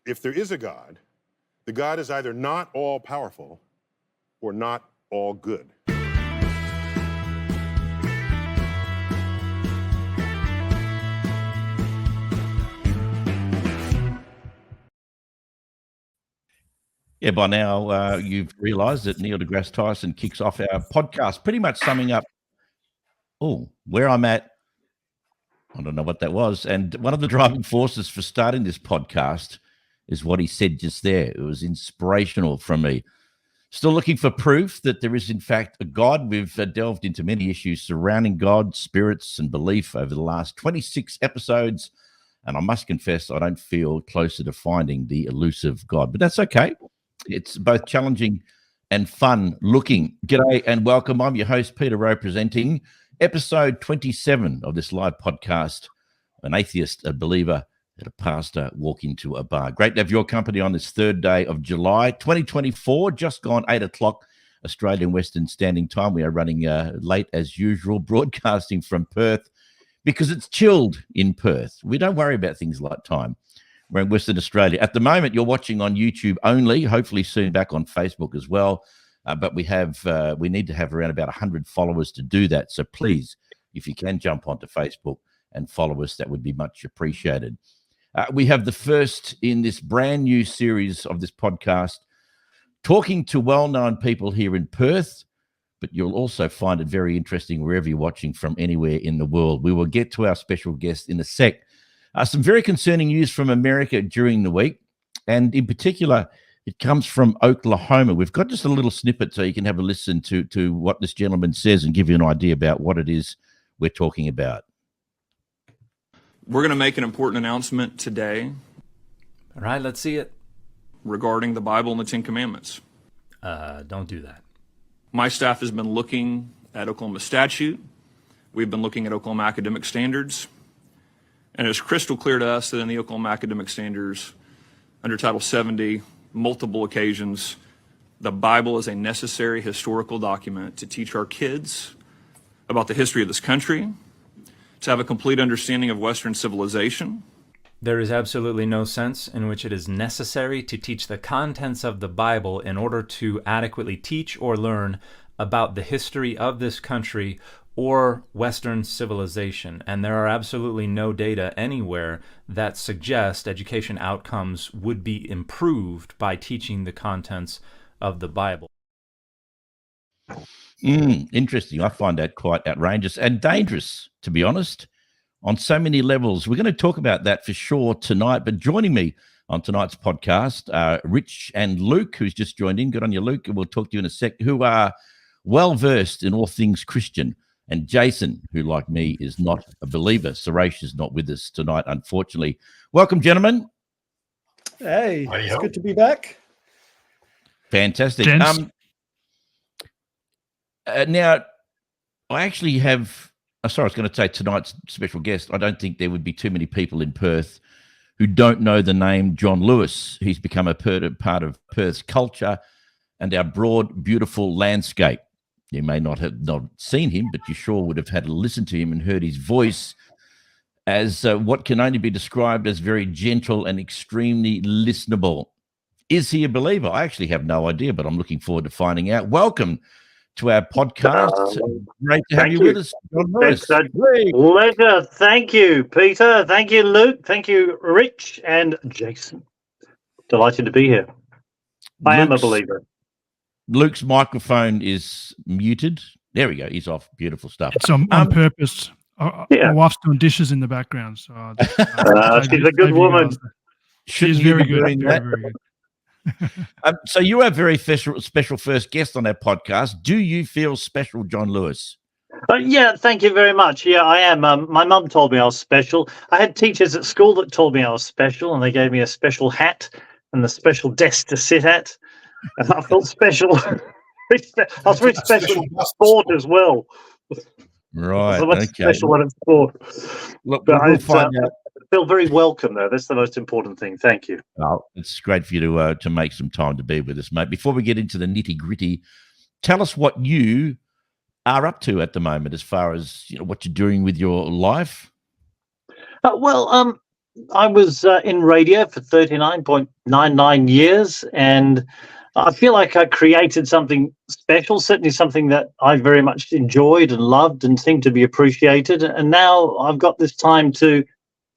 if there is a God, the God is either not all powerful or not all good. Yeah, by now you've realised that Neil deGrasse Tyson kicks off our podcast, pretty much summing up, where I'm at. I don't know what that was. And one of the driving forces for starting this podcast is what he said just there. It was inspirational from me. Still looking for proof that there is, in fact, a God. We've delved into many issues surrounding God, spirits, and belief over the last 26 episodes. And I must confess, I don't feel closer to finding the elusive God, but that's okay. It's both challenging and fun looking. G'day and welcome. I'm your host, Peter Rowe, presenting episode 27 of this live podcast, An Atheist, a Believer, and a Pastor Walk into a Bar. Great to have your company on this third day of July 2024, just gone 8 o'clock Australian Western Standing Time. We are running late as usual, broadcasting from Perth because it's chilled in Perth. We don't worry about things like time. We're in Western Australia. At the moment, you're watching on YouTube only, hopefully soon back on Facebook as well. But we need to have around about 100 followers to do that. So please, if you can jump onto Facebook and follow us, that would be much appreciated. We have the first in this brand new series of this podcast, talking to well-known people here in Perth, but you'll also find it very interesting wherever you're watching from anywhere in the world. We will get to our special guest in a sec. Some very concerning news from America during the week, and in particular, it comes from Oklahoma. We've got just a little snippet so you can have a listen to what this gentleman says and give you an idea about what it is we're talking about. We're going to make an important announcement today. All right, let's see it. Regarding the Bible and the Ten Commandments. Don't do that. My staff has been looking at Oklahoma statute. We've been looking at Oklahoma academic standards. And it's crystal clear to us that in the Oklahoma academic standards, under Title 70, multiple occasions, the Bible is a necessary historical document to teach our kids about the history of this country, to have a complete understanding of Western civilization. There is absolutely no sense in which it is necessary to teach the contents of the Bible in order to adequately teach or learn about the history of this country or Western civilization. And there are absolutely no data anywhere that suggest education outcomes would be improved by teaching the contents of the Bible. Interesting. I find that quite outrageous and dangerous, to be honest, on so many levels. We're going to talk about that for sure tonight. But joining me on tonight's podcast, Rich and Luke, who's just joined in. Good on you, Luke, and we'll talk to you in a sec, who are well-versed in all things Christian. And Jason, who, like me, is not a believer. Suresh is not with us tonight, unfortunately. Welcome, gentlemen. Hey, it's good to be back. Fantastic. Now, I actually have... I was going to say tonight's special guest. I don't think there would be too many people in Perth who don't know the name Jon Lewis. He's become a part of Perth's culture and our broad, beautiful landscape. You may not have seen him, but you sure would have had to listen to him and heard his voice as what can only be described as very gentle and extremely listenable. Is he a believer? I actually have no idea, but I'm looking forward to finding out. Welcome to our podcast. Great to have you with us, Jon Lewis. It's a pleasure. Thank you, Peter. Thank you, Luke. Thank you, Rich and Jason. Delighted to be here. I am a believer. Luke's microphone is muted. There we go. He's off. Beautiful stuff. It's on purpose. My wife's doing dishes in the background. So she's a good woman. She's very good. Very good. So you are a very special first guest on our podcast. Do you feel special, Jon Lewis? Yeah, thank you very much. Yeah, I am. My mum told me I was special. I had teachers at school that told me I was special, and they gave me a special hat and the special desk to sit at. And I felt special. I was very special in sport as well. Right. Okay. Special one in sport. Look, but we'll find out. I feel very welcome, though. That's the most important thing. Thank you. Oh, it's great for you to make some time to be with us, mate. Before we get into the nitty-gritty, tell us what you are up to at the moment as far as what you're doing with your life. Well, I was in radio for 39.99 years, and I feel like I created something special, certainly something that I very much enjoyed and loved and seemed to be appreciated. And now I've got this time to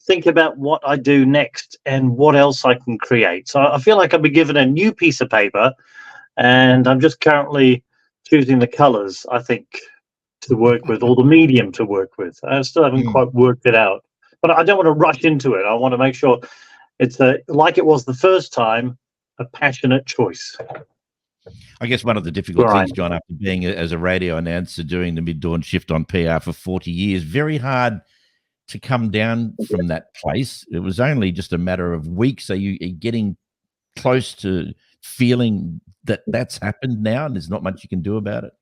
think about what I do next and what else I can create. So I feel like I've been given a new piece of paper, and I'm just currently choosing the colors, I think, to work with, or the medium to work with. I still haven't quite worked it out. But I don't want to rush into it. I want to make sure it's like it was the first time, a passionate choice. I guess one of the difficult things, John, after being as a radio announcer doing the mid-dawn shift on PR for 40 years, very hard to come down from that place. It was only just a matter of weeks. Are you getting close to feeling that that's happened now and there's not much you can do about it?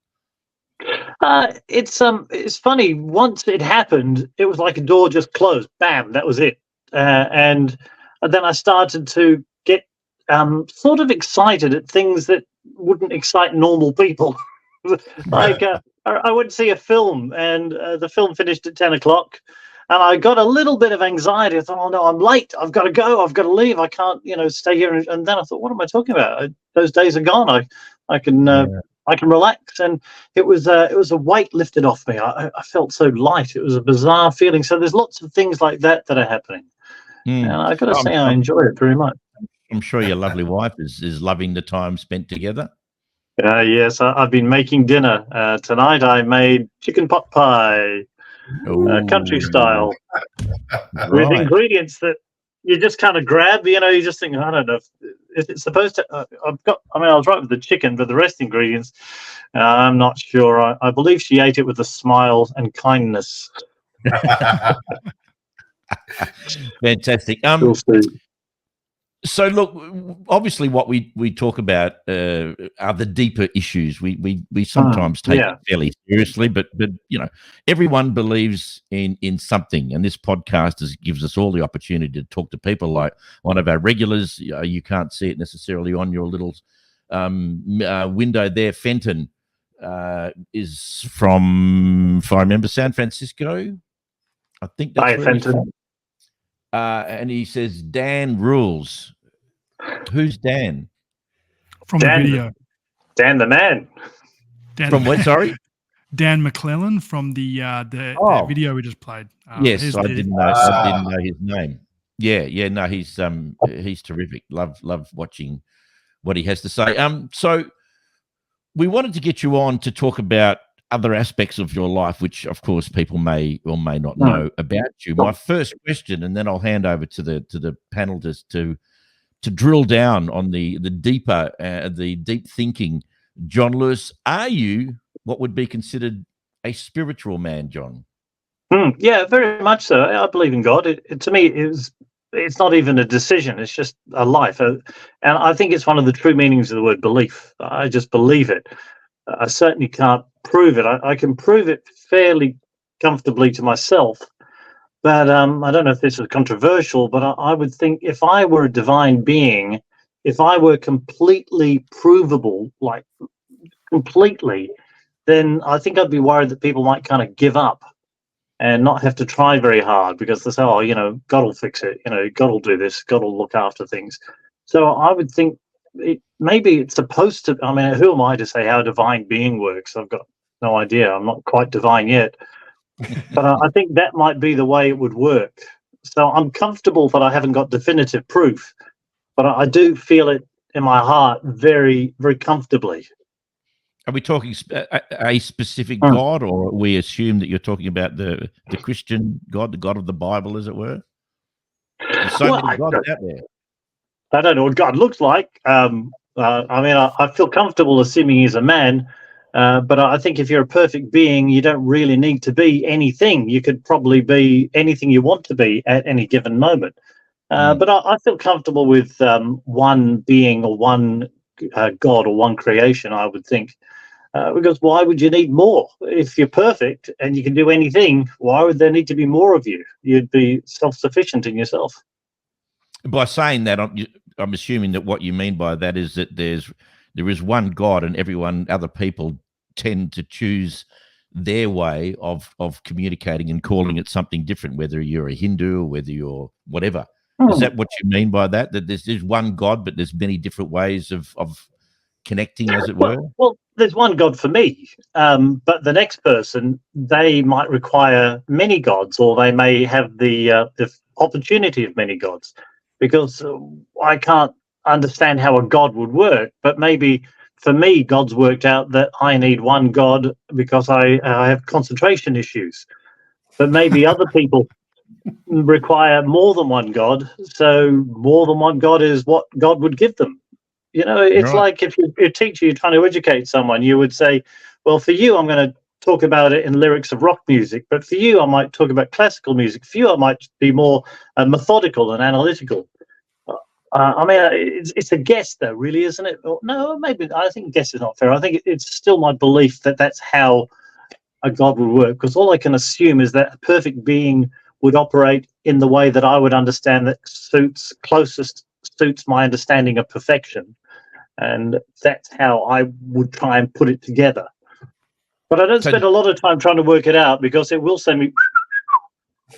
It's funny. Once it happened, it was like a door just closed. Bam, that was it. And then I started to get sort of excited at things that wouldn't excite normal people. Like I went to see a film, and the film finished at 10 o'clock, and I got a little bit of anxiety. I thought, oh no, I'm late. I've got to go. I've got to leave. I can't, stay here. And then I thought, what am I talking about? Those days are gone. I can relax, and it was a weight lifted off me. I felt so light. It was a bizarre feeling. So there's lots of things like that are happening, and I got to say I enjoy it very much. I'm sure your lovely wife is loving the time spent together. Yes, I've been making dinner tonight. I made chicken pot pie, country style, with ingredients that you just kind of grab. You just think, I don't know if it's supposed to. I was right with the chicken, but the rest ingredients, I'm not sure. I believe she ate it with a smile and kindness. Fantastic. We'll see. So look, obviously, what we talk about are the deeper issues. We sometimes take it fairly seriously, but everyone believes in something, and this podcast gives us all the opportunity to talk to people like one of our regulars. You can't see it necessarily on your little window there. Fenton is from, if I remember, San Francisco. I think that's where Fenton. He's from. And he says, Dan rules. Who's Dan? From Dan, the video. Dan the man. Dan from what, sorry? Dan McClellan from the video we just played. Yes, I didn't know his name. Yeah, no, he's terrific. Love watching what he has to say. So we wanted to get you on to talk about other aspects of your life, which of course people may or may not know about you. My first question, and then I'll hand over to the panel to drill down on the deeper, the deep thinking. Jon Lewis, are you what would be considered a spiritual man, John? Yeah, very much so. I believe in God. To me, it's not even a decision. It's just a life. And I think it's one of the true meanings of the word belief. I just believe it. I certainly can't prove it. I can prove it fairly comfortably to myself. But I don't know if this is controversial, but I would think if I were a divine being, if I were completely provable, like completely, then I think I'd be worried that people might kind of give up and not have to try very hard because they say, oh, God will fix it. God will do this. God will look after things. So I would think maybe it's supposed to. I mean, who am I to say how a divine being works? I've got no idea. I'm not quite divine yet. But I think that might be the way it would work. So I'm comfortable that I haven't got definitive proof, but I do feel it in my heart very, very comfortably. Are we talking a specific God, or we assume that you're talking about the Christian God, the God of the Bible, as it were? There's so many gods out there. I don't know what God looks like. I feel comfortable assuming he's a man. But I think if you're a perfect being, you don't really need to be anything. You could probably be anything you want to be at any given moment. But I feel comfortable with one being or one God or one creation, I would think. Because why would you need more? If you're perfect and you can do anything, why would there need to be more of you? You'd be self-sufficient in yourself. By saying that, I'm assuming that what you mean by that is that there is one God and other people tend to choose their way of communicating and calling it something different, whether you're a Hindu or whether you're whatever. Is that what you mean by that? That there's one God, but there's many different ways of connecting, as it were? Well, there's one God for me, but the next person, they might require many gods, or they may have the opportunity of many gods, because I can't understand how a God would work. But maybe for me, God's worked out that I need one God because I have concentration issues. But maybe other people require more than one God, so more than one God is what God would give them. You know, it's Right. like if you're a teacher, you're trying to educate someone, you would say, well, for you, I'm going to talk about it in lyrics of rock music, but for you, I might talk about classical music. For you, I might be more methodical and analytical. I mean, it's a guess, though, really, isn't it? Or, no, maybe I think guess is not fair. I think it's still my belief that that's how a God would work, because all I can assume is that a perfect being would operate in the way that I would understand that closest suits my understanding of perfection. And that's how I would try and put it together. But I don't spend a lot of time trying to work it out, because it will send me.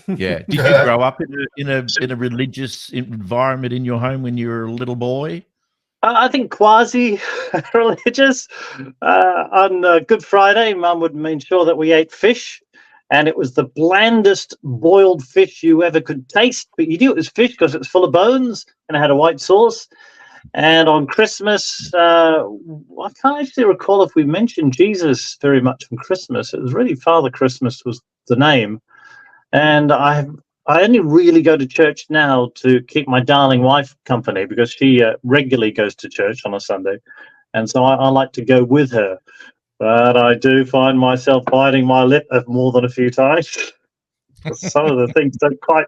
Yeah. Did you grow up in a religious environment in your home when you were a little boy? I think quasi-religious. On Good Friday, Mum would make sure that we ate fish, and it was the blandest boiled fish you ever could taste. But you knew it was fish because it was full of bones and it had a white sauce. And on Christmas, I can't actually recall if we mentioned Jesus very much on Christmas. It was really Father Christmas was the name. And I only really go to church now to keep my darling wife company, because she regularly goes to church on a Sunday. And so I like to go with her. But I do find myself biting my lip more than a few times. Some of the things don't quite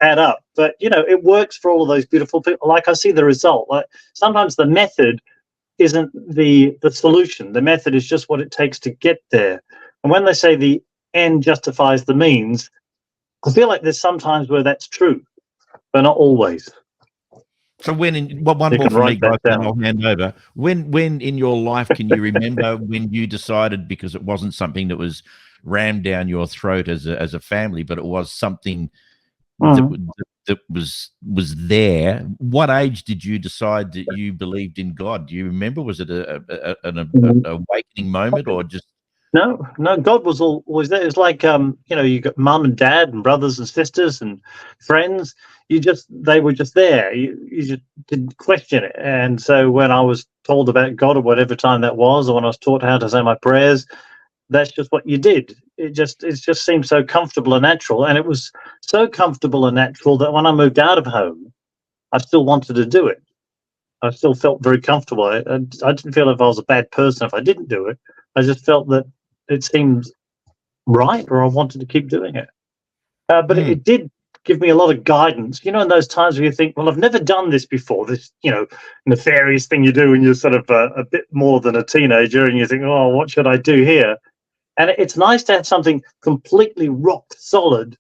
add up. But, you know, it works for all of those beautiful people. Like, I see the result. Like, sometimes the method isn't the solution. The method is just what it takes to get there. And when they say the end justifies the means, I feel like there's sometimes where that's true, but not always. So one more from me, guys, and I'll hand over. When in your life can you remember when you decided, because it wasn't something that was rammed down your throat as a family, but it was something that was there? What age did you decide that you believed in God? Do you remember? Was it an awakening moment, or just? No, God was always there. It was like, you know, you got mum and dad and brothers and sisters and friends. They were just there. You just didn't question it. And so when I was told about God, or whatever time that was, or when I was taught how to say my prayers, that's just what you did. It just seemed so comfortable and natural. And it was so comfortable and natural that when I moved out of home, I still wanted to do it. I still felt very comfortable. I didn't feel if I was a bad person if I didn't do it. I just felt that it seemed right, or I wanted to keep doing it. But it did give me a lot of guidance. You know, in those times where you think, well, I've never done this before, this, you know, nefarious thing you do when you're sort of a bit more than a teenager, and you think, oh, what should I do here? And it's nice to have something completely rock solid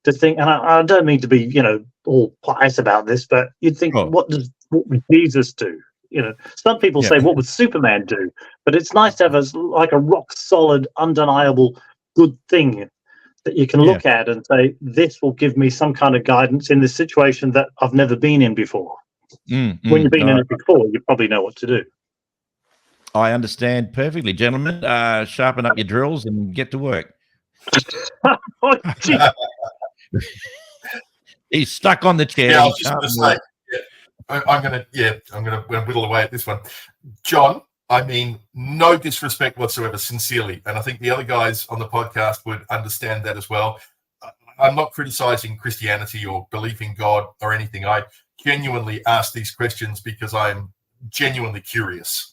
to think, and I don't mean to be, you know, all pious about this, but you'd think, what would Jesus do? You know, some people say, what would Superman do? But it's nice to have a rock solid, undeniable good thing that you can look at and say, this will give me some kind of guidance in this situation that I've never been in before. When you've been in it before, you probably know what to do. I understand perfectly, gentlemen. Sharpen up your drills and get to work. Oh, He's stuck on the chair. Yeah, I was just going to say, I'm going to whittle away at this one. John, I mean, no disrespect whatsoever, sincerely. And I think the other guys on the podcast would understand that as well. I'm not criticizing Christianity or belief in God or anything. I genuinely ask these questions because I'm genuinely curious.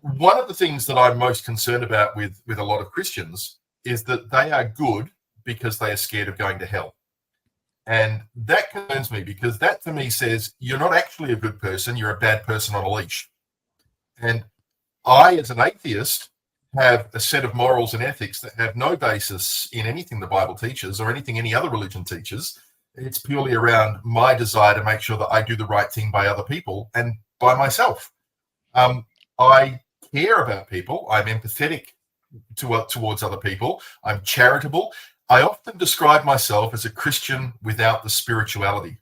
One of the things that I'm most concerned about with a lot of Christians is that they are good because they are scared of going to hell. And that concerns me, because that to me says you're not actually a good person, you're a bad person on a leash. And I, as an atheist, have a set of morals and ethics that have no basis in anything the Bible teaches or anything any other religion teaches. It's purely around my desire to make sure that I do the right thing by other people and by myself. I care about people. I'm empathetic towards other people. I'm charitable. I often describe myself as a Christian without the spirituality.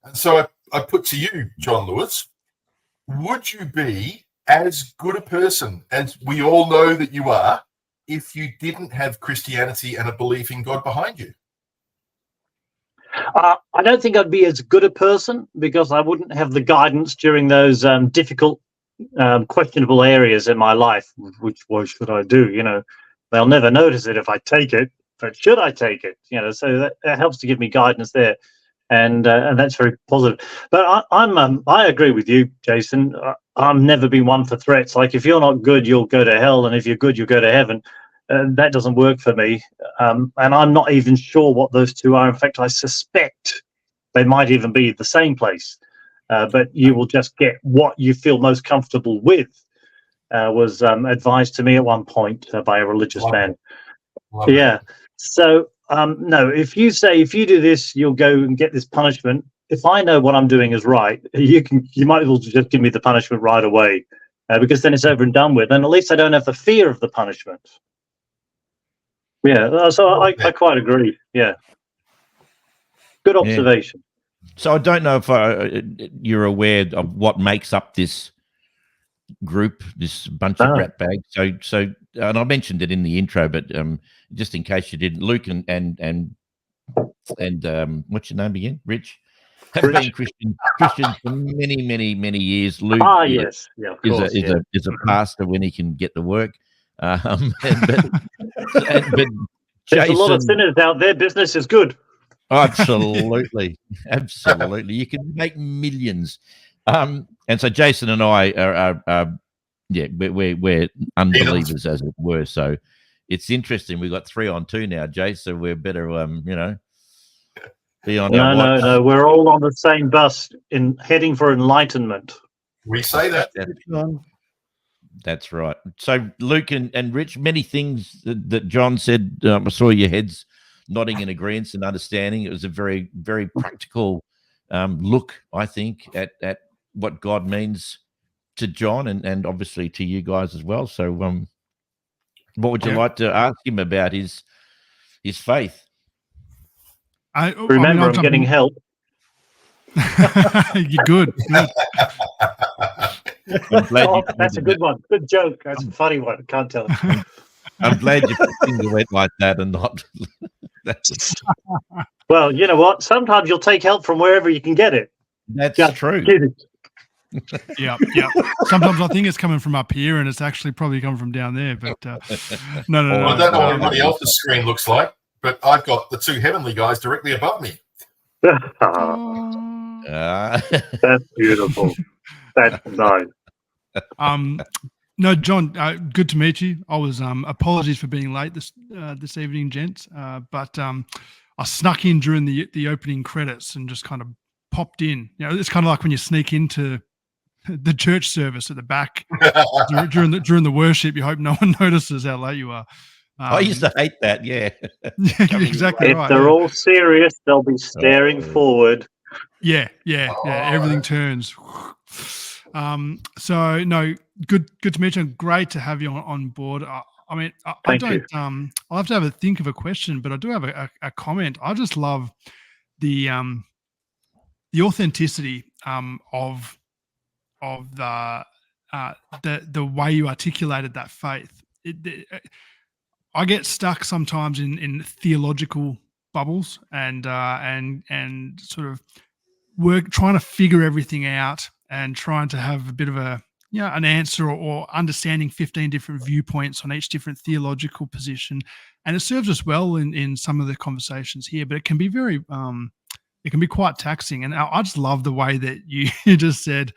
And so I put to you, Jon Lewis, would you be as good a person as we all know that you are if you didn't have Christianity and a belief in God behind you? I don't think I'd be as good a person because I wouldn't have the guidance during those difficult, questionable areas in my life. Which way should I do? You know, they'll never notice it if I take it, but should I take it? You know, so that helps to give me guidance there, and that's very positive. But I agree with you, Jason. I've never been one for threats. Like, if you're not good, you'll go to hell, and if you're good, you'll go to heaven. That doesn't work for me, and I'm not even sure what those two are. In fact, I suspect they might even be the same place, but you will just get what you feel most comfortable with, was advised to me at one point by a religious man. Yeah. So, no, if you do this, you'll go and get this punishment. If I know what I'm doing is right, you might as well just give me the punishment right away, because then it's over and done with, and at least I don't have the fear of the punishment. Yeah, so I quite agree. Yeah, good observation. Yeah. So I don't know if you're aware of what makes up this group, this bunch of rat bags. So, and I mentioned it in the intro, but just in case you didn't, Luke and what's your name again? Rich have been Christians for many years. Luke, yes, yeah, of course, is a pastor when he can get to work. But there's a lot of sinners out there. Business is good. Absolutely. You can make millions. And so Jason and I are we're unbelievers, as it were. So it's interesting. We've got 3 on 2 now, Jay. So we're better, be on. No. We're all on the same bus heading for enlightenment. We say that. That's right. So Luke and Rich, many things that Jon said, I saw your heads nodding in agreement and understanding. It was a very, very practical look, I think, at what God means to Jon and obviously to you guys as well. So what would you like to ask him about his faith? Remember, I'm getting help. You're good. That's a good one. Good joke. That's a funny one. I can't tell it. I'm glad you put things away like that and not. Well, you know what? Sometimes you'll take help from wherever you can get it. That's true. Yeah. Sometimes I think it's coming from up here, and it's actually probably coming from down there. But no. I don't know what everybody else's screen looks like, but I've got the 2 heavenly guys directly above me. That's beautiful. That's nice. No, Jon, good to meet you. I was apologies for being late this evening, gents. But I snuck in during the opening credits and just kind of popped in. You know, it's kind of like when you sneak into the church service at the back during the worship. You hope no one notices how late you are. I used to hate that. Yeah, exactly. If they're all serious, they'll be staring forward. Yeah. Everything turns. So no, good to meet you. Great to have you on board. I mean, I don't. I'll have to have a think of a question, but I do have a comment. I just love the authenticity of the way you articulated that faith. I get stuck sometimes in theological bubbles and sort of trying to figure everything out and trying to have a bit of an answer or understanding 15 different viewpoints on each different theological position. And it serves us well in some of the conversations here, but it can be it can be quite taxing. And I just love the way that you just said,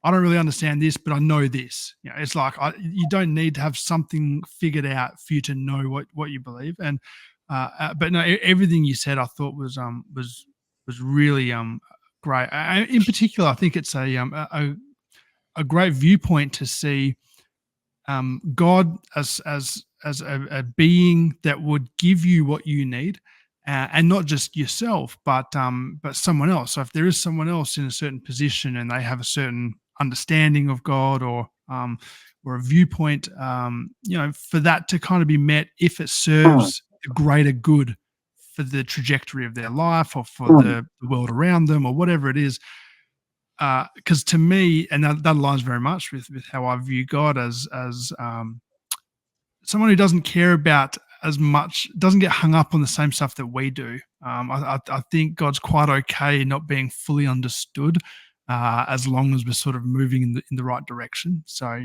I don't really understand this, but I know this. You know, it's like you don't need to have something figured out for you to know what you believe. And but no, everything you said I thought was really great. In particular, I think it's a great viewpoint to see God as a being that would give you what you need, and not just yourself, but someone else. So if there is someone else in a certain position and they have a certain understanding of God or or a viewpoint, for that to kind of be met if it serves the greater good for the trajectory of their life or for the world around them or whatever it is. Because to me, and that aligns very much with how I view God as someone who doesn't care about as much, doesn't get hung up on the same stuff that we do. I think God's quite okay not being fully understood, as long as we're sort of moving in the right direction. So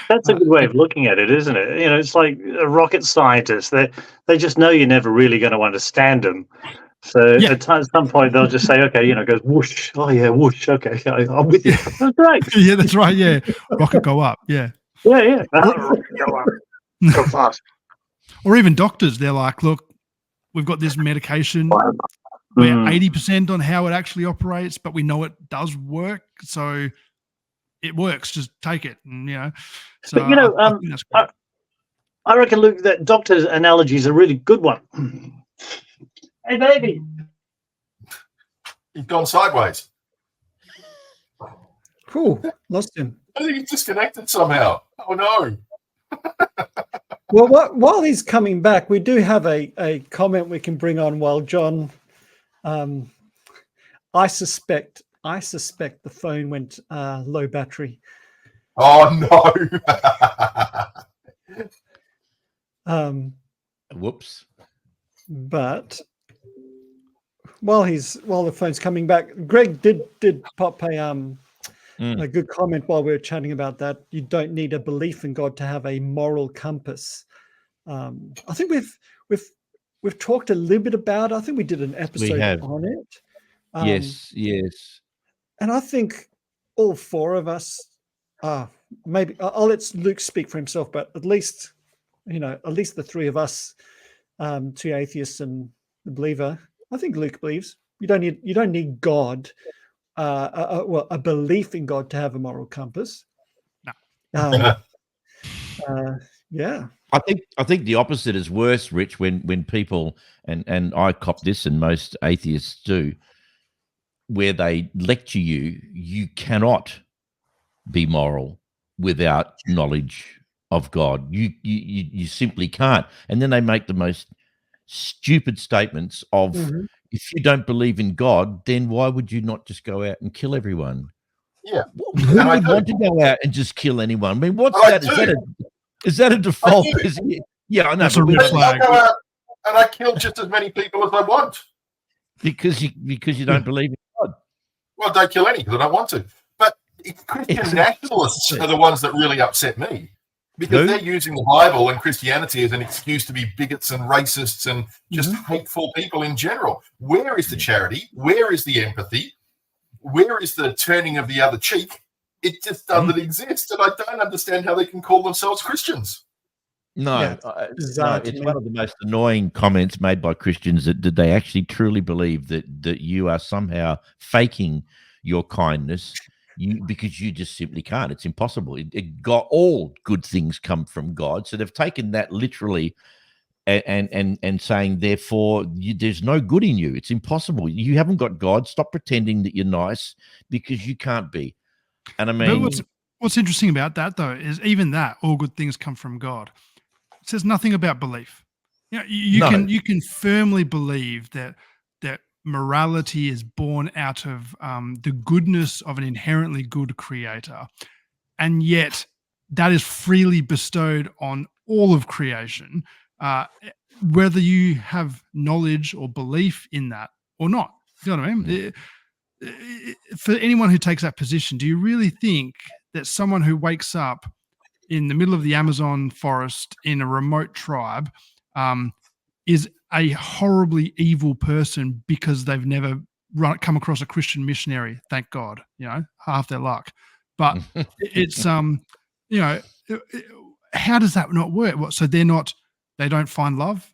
that's a good way of looking at it, isn't it? It's like a rocket scientist. They just know you're never really going to understand them. So at some point they'll just say, okay, goes whoosh. Oh yeah, whoosh. Okay, I'm with you. That's right. Yeah, that's right. Yeah, rocket go up. Yeah. Yeah. Rocket go up. Go fast. Or even doctors, they're like, look, we've got this medication. We're 80% on how it actually operates, but we know it does work. So it works. Just take it. And, so but, I think that's great. I reckon, Luke, that doctor's analogy is a really good one. Hey, baby. He's gone sideways. Cool. Lost him. I think he's disconnected somehow. Oh, no. Well, while he's coming back, we do have a comment we can bring on while John. I suspect the phone went low battery. Oh no. Whoops. But while the phone's coming back, Greg did pop a good comment while we were chatting about that. You don't need a belief in God to have a moral compass. I think we've talked a little bit about it. I think we did an episode on it. Yes. And I think all four of us, maybe I'll let Luke speak for himself, but at least the three of us, two atheists and the believer. I think Luke believes you don't need God, a belief in God to have a moral compass. No. Yeah. I think the opposite is worse, Rich, when people, and I cop this and most atheists do, where they lecture you cannot be moral without knowledge of God. You simply can't. And then they make the most stupid statements of, if you don't believe in God, then why would you not just go out and kill everyone? Yeah. Who would want to go out and just kill anyone? I mean, what's that? Is that a default? Yeah, I know. That's a red flag. I go out and I kill just as many people as I want. Because you don't believe in God. Well, don't kill any because I don't want to. But Christian nationalists are the ones that really upset me because they're using the Bible and Christianity as an excuse to be bigots and racists and just hateful people in general. Where is the charity? Where is the empathy? Where is the turning of the other cheek? It just doesn't exist, and I don't understand how they can call themselves Christians. No, it's one of the most annoying comments made by Christians that they actually truly believe that you are somehow faking your kindness because you just simply can't. It's impossible. All good things come from God, so they've taken that literally and saying, therefore, there's no good in you. It's impossible. You haven't got God. Stop pretending that you're nice because you can't be. And I mean, but what's interesting about that though is even that all good things come from God. It says nothing about belief. You can firmly believe that morality is born out of the goodness of an inherently good creator, and yet that is freely bestowed on all of creation, whether you have knowledge or belief in that or not. You know what I mean? For anyone who takes that position, do you really think that someone who wakes up in the middle of the Amazon forest in a remote tribe is a horribly evil person because they've never come across a Christian missionary? Thank God, half their luck. But it's how does that not work? So they don't find love,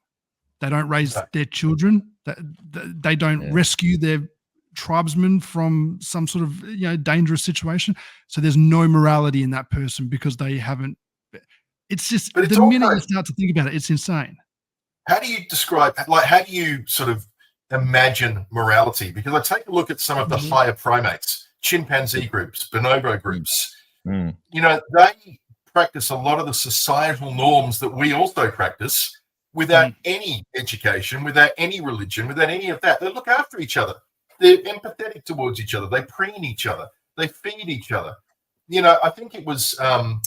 they don't raise their children, they don't rescue their tribesmen from some sort of dangerous situation. So there's no morality in that person because they haven't. It's just the minute you start to think about it, it's insane. How do you describe? How do you sort of imagine morality? Because I take a look at some of the higher primates, chimpanzee groups, bonobo groups, Mm. You know, they practice a lot of the societal norms that we also practice without any education, without any religion, without any of that. They look after each other. They're empathetic towards each other. They preen each other. They feed each other. You know, I think it was, I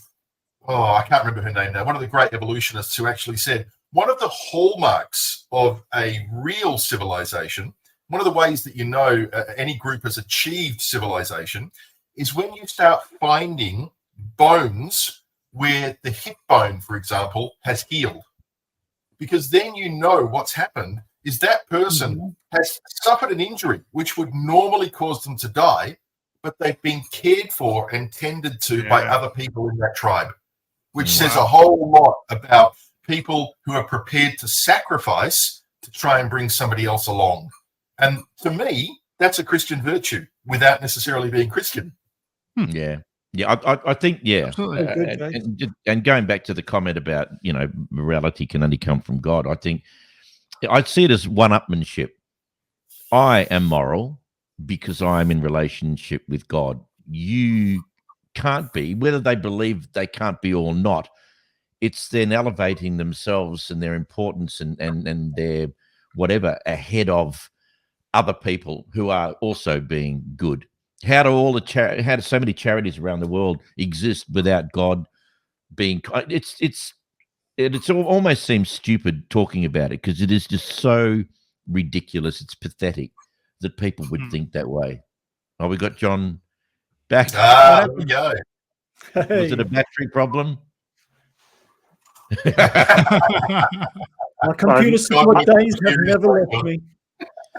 can't remember her name now, one of the great evolutionists who actually said, one of the hallmarks of a real civilization, one of the ways that you know any group has achieved civilization, is when you start finding bones where the hip bone, for example, has healed. Because then you know what's happened is that person has suffered an injury which would normally cause them to die, but they've been cared for and tended to by other people in that tribe, which says a whole lot about people who are prepared to sacrifice to try and bring somebody else along. And to me, that's a Christian virtue without necessarily being Christian. Yeah. Yeah, I think, and going back to the comment about, you know, morality can only come from God, I think I see it as one-upmanship. I am moral because I'm in relationship with God. You can't be, whether they believe they can't be or not. It's then elevating themselves and their importance and their whatever ahead of other people who are also being good. How do how do so many charities around the world exist without God being? It almost seems stupid talking about it because it is just so ridiculous. It's pathetic that people would think that way. Oh, we got John back. There we go. Was it a battery problem? My computer support days have never left me.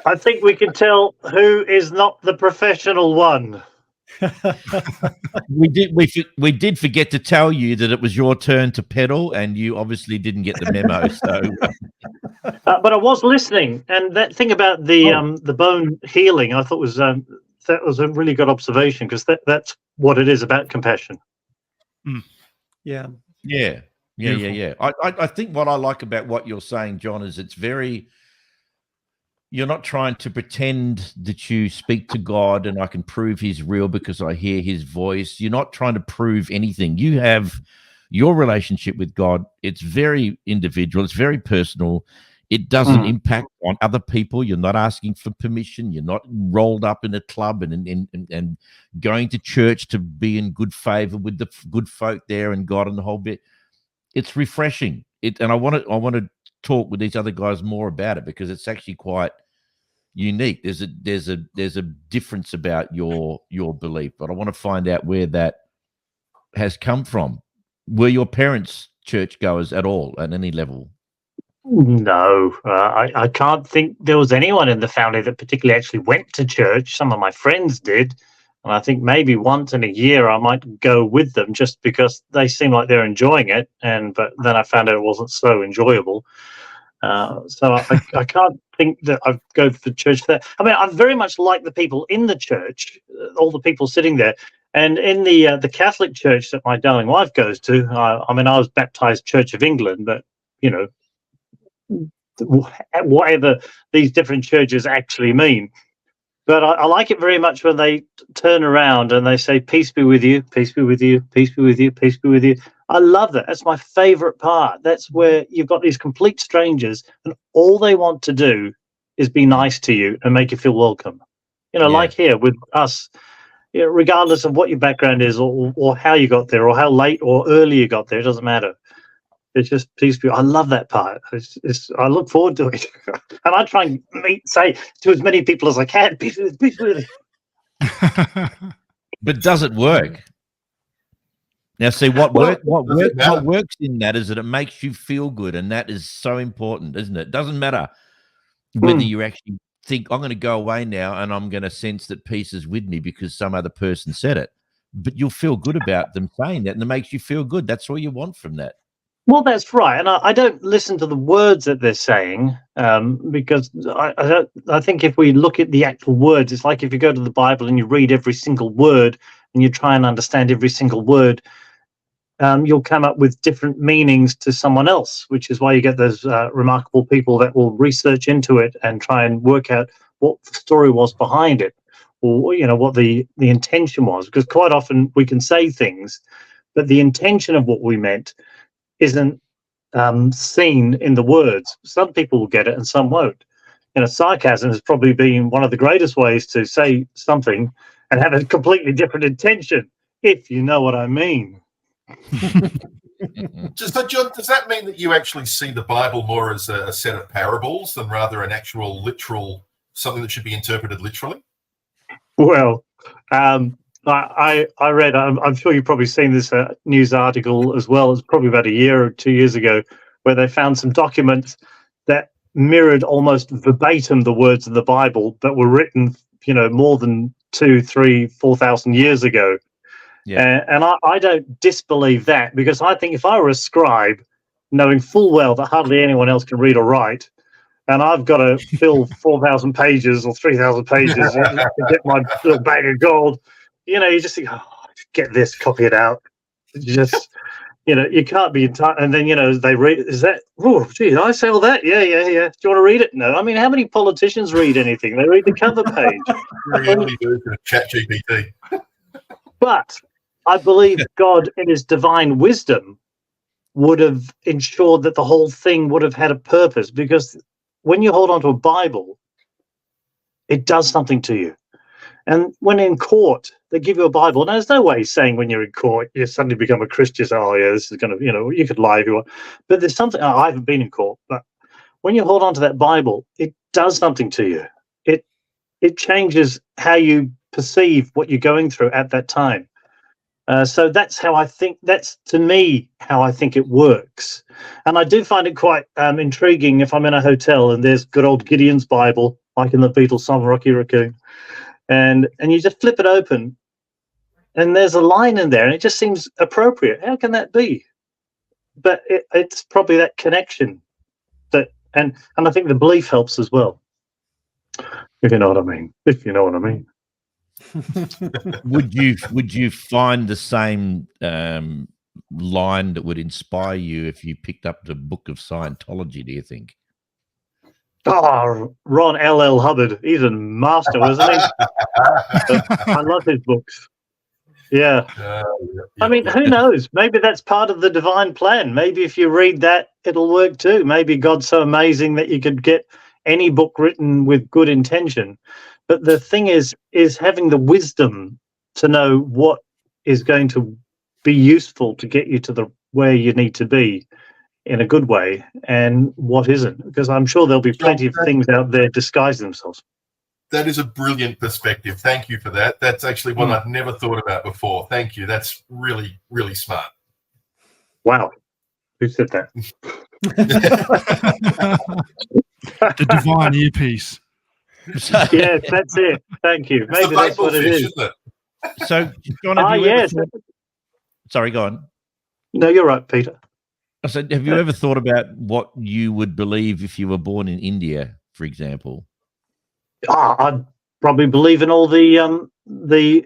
I think we can tell who is not the professional one. We did forget to tell you that it was your turn to pedal, and you obviously didn't get the memo. So, but I was listening, and that thing about the bone healing, I thought was that was a really good observation because that's what it is about compassion. Yeah. I think what I like about what you're saying, John, is it's very. You're not trying to pretend that you speak to God and I can prove he's real because I hear his voice. You're not trying to prove anything. You have your relationship with God. It's very individual. It's very personal. It doesn't impact on other people. You're not asking for permission. You're not rolled up in a club and going to church to be in good favor with the good folk there and God and the whole bit. It's refreshing. And I want to talk with these other guys more about it because it's actually quite unique. There's a difference about your belief, but I want to find out where that has come from. Were your parents churchgoers at all at any level? No, I can't think there was anyone in the family that particularly actually went to church. Some of my friends did, and I think maybe once in a year I might go with them just because they seem like they're enjoying it. But then I found out it wasn't so enjoyable. So I can't think that I've go to church there. I mean, I very much like the people in the church, all the people sitting there. And in the Catholic church that my darling wife goes to, I mean, I was baptized Church of England, but, you know, whatever these different churches actually mean. But I like it very much when they turn around and they say, peace be with you, peace be with you, peace be with you, peace be with you. I love that. That's my favorite part. That's where you've got these complete strangers and all they want to do is be nice to you and make you feel welcome. You know, like here with us, you know, regardless of what your background is or how you got there or how late or early you got there, it doesn't matter. It's just peace be. I love that part. I look forward to it, and I try and say to as many people as I can, peace with you. But does it work? Now, see what works in that is that it makes you feel good, and that is so important, isn't it? It doesn't matter whether you actually think I'm going to go away now and I'm going to sense that peace is with me because some other person said it, but you'll feel good about them saying that, and it makes you feel good. That's all you want from that. Well, that's right, and I don't listen to the words that they're saying because I think if we look at the actual words, it's like if you go to the Bible and you read every single word and you try and understand every single word, you'll come up with different meanings to someone else, which is why you get those remarkable people that will research into it and try and work out what the story was behind it. or what the intention was, because quite often we can say things, but the intention of what we meant isn't seen in the words. Some people will get it and some won't. Sarcasm has probably been one of the greatest ways to say something and have a completely different intention, if you know what I mean. So, John, does that mean that you actually see the Bible more as a set of parables than rather an actual literal, something that should be interpreted literally? Well, I read, I'm sure you've probably seen this news article as well. It's probably about a year or 2 years ago, where they found some documents that mirrored almost verbatim the words of the Bible that were written, more than 2, 3, 4,000 years ago. Yeah. And I don't disbelieve that, because I think if I were a scribe, knowing full well that hardly anyone else can read or write, and I've got to fill 4,000 pages or 3,000 pages to get my little bag of gold, you just think, get this, copy it out. Just, you can't be entitled. And then, they read, is that, oh, gee, did I say all that? Yeah. Do you want to read it? No. I mean, how many politicians read anything? They read the cover page. Really do ChatGPT. But I believe God, in his divine wisdom, would have ensured that the whole thing would have had a purpose, because when you hold on to a Bible, it does something to you. And when in court, they give you a Bible. Now, there's no way saying when you're in court, you suddenly become a Christian. Oh, yeah, this is going to, you could lie if you want. But there's something, I haven't been in court, but when you hold on to that Bible, it does something to you. It changes how you perceive what you're going through at that time. So that's how I think, that's to me how I think it works. And I do find it quite intriguing if I'm in a hotel and there's good old Gideon's Bible, like in the Beatles song Rocky Raccoon, and you just flip it open and there's a line in there and it just seems appropriate. How can that be? But it's probably that connection that, and I think the belief helps as well, if you know what I mean. Would you find the same line that would inspire you if you picked up the book of Scientology, do you think? Oh, Ron L.L. Hubbard, he's a master, wasn't he? I love his books. Yeah. I mean, who knows? Maybe that's part of the divine plan. Maybe if you read that, it'll work too. Maybe God's so amazing that you could get any book written with good intention. But the thing is having the wisdom to know what is going to be useful to get you to where you need to be in a good way and what isn't. Because I'm sure there'll be plenty of things out there disguise themselves. That is a brilliant perspective. Thank you for that. That's actually one I've never thought about before. Thank you. That's really, really smart. Wow. Who said that? The divine earpiece. Yes, that's it. Thank you. Maybe that's what it is. So, John, have you yes. Sorry, go on. No, you're right, Peter. I said, have you ever thought about what you would believe if you were born in India, for example? I'd probably believe in all the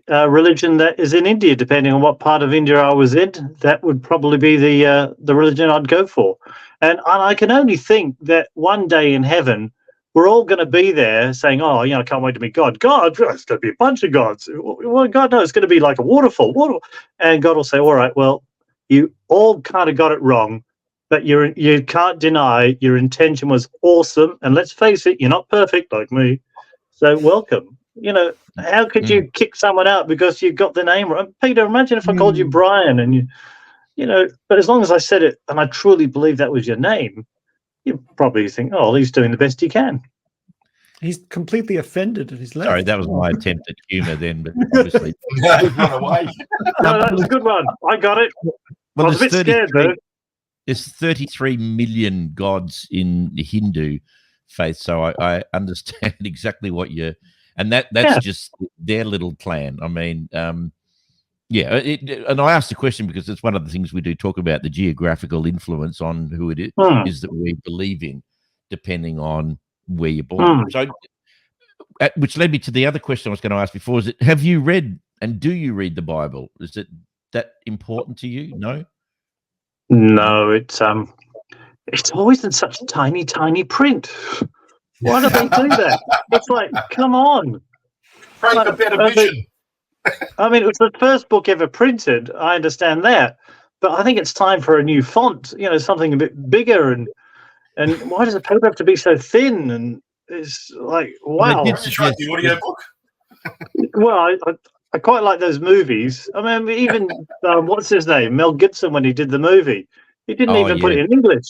religion that is in India, depending on what part of India I was in. That would probably be the religion I'd go for. And I can only think that one day in heaven, we're all going to be there saying, oh, I can't wait to meet God. God, it's going to be a bunch of gods. Well, God, no, it's going to be like a waterfall. And God will say, all right, well, you all kind of got it wrong, but you can't deny your intention was awesome. And let's face it, you're not perfect like me. So welcome. How could you kick someone out because you got the name wrong? Peter, imagine if I called you Brian and but as long as I said it and I truly believe that was your name, you probably think, oh, he's doing the best he can. He's completely offended at his left. Sorry, that was my attempt at humour then, but obviously. Run away. No, that was a good one. I got it. Well, I was a bit scared, though. There's 33 million gods in the Hindu faith, so I understand exactly what you're... And that's just their little plan. I mean, and I asked the question because it's one of the things we do talk about, the geographical influence on who it is that we believe in, depending on where you're born. So, which led me to the other question I was going to ask before, is it, have you read and do you read the Bible? Is it that important to you? No? No, it's always in such tiny, tiny print. Why do they do that? It's like, come on. Pray for better vision. I mean, it was the first book ever printed. I understand that, but I think it's time for a new font. You know, something a bit bigger. And why does the paper have to be so thin? And it's like, wow. Have you tried the audio book? Well, I quite like those movies. I mean, even what's his name, Mel Gibson, when he did the movie, he didn't even put it in English.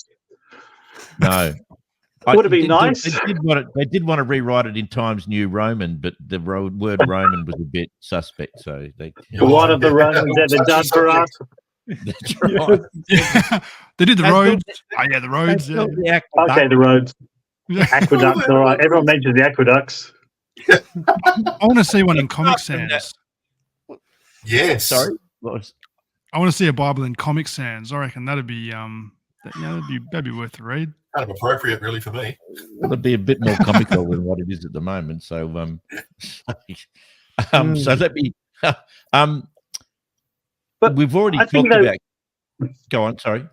No. Would have been nice. They did want to rewrite it in Times New Roman, but the word Roman was a bit suspect. So What have the Romans ever done for us? That's right. Yeah. They did the roads. Oh, yeah, the roads. Yeah. Okay, the roads. Aqueducts, all right. Everyone mentions the aqueducts. I want to see one in Comic Sans. Yes. Sorry. I want to see a Bible in Comic Sans. I reckon that'd be that'd be worth the read. Kind of appropriate, really, for me. It'd be a bit more comical than what it is at the moment. So, so let me. But we've already talked about. Go on. Sorry.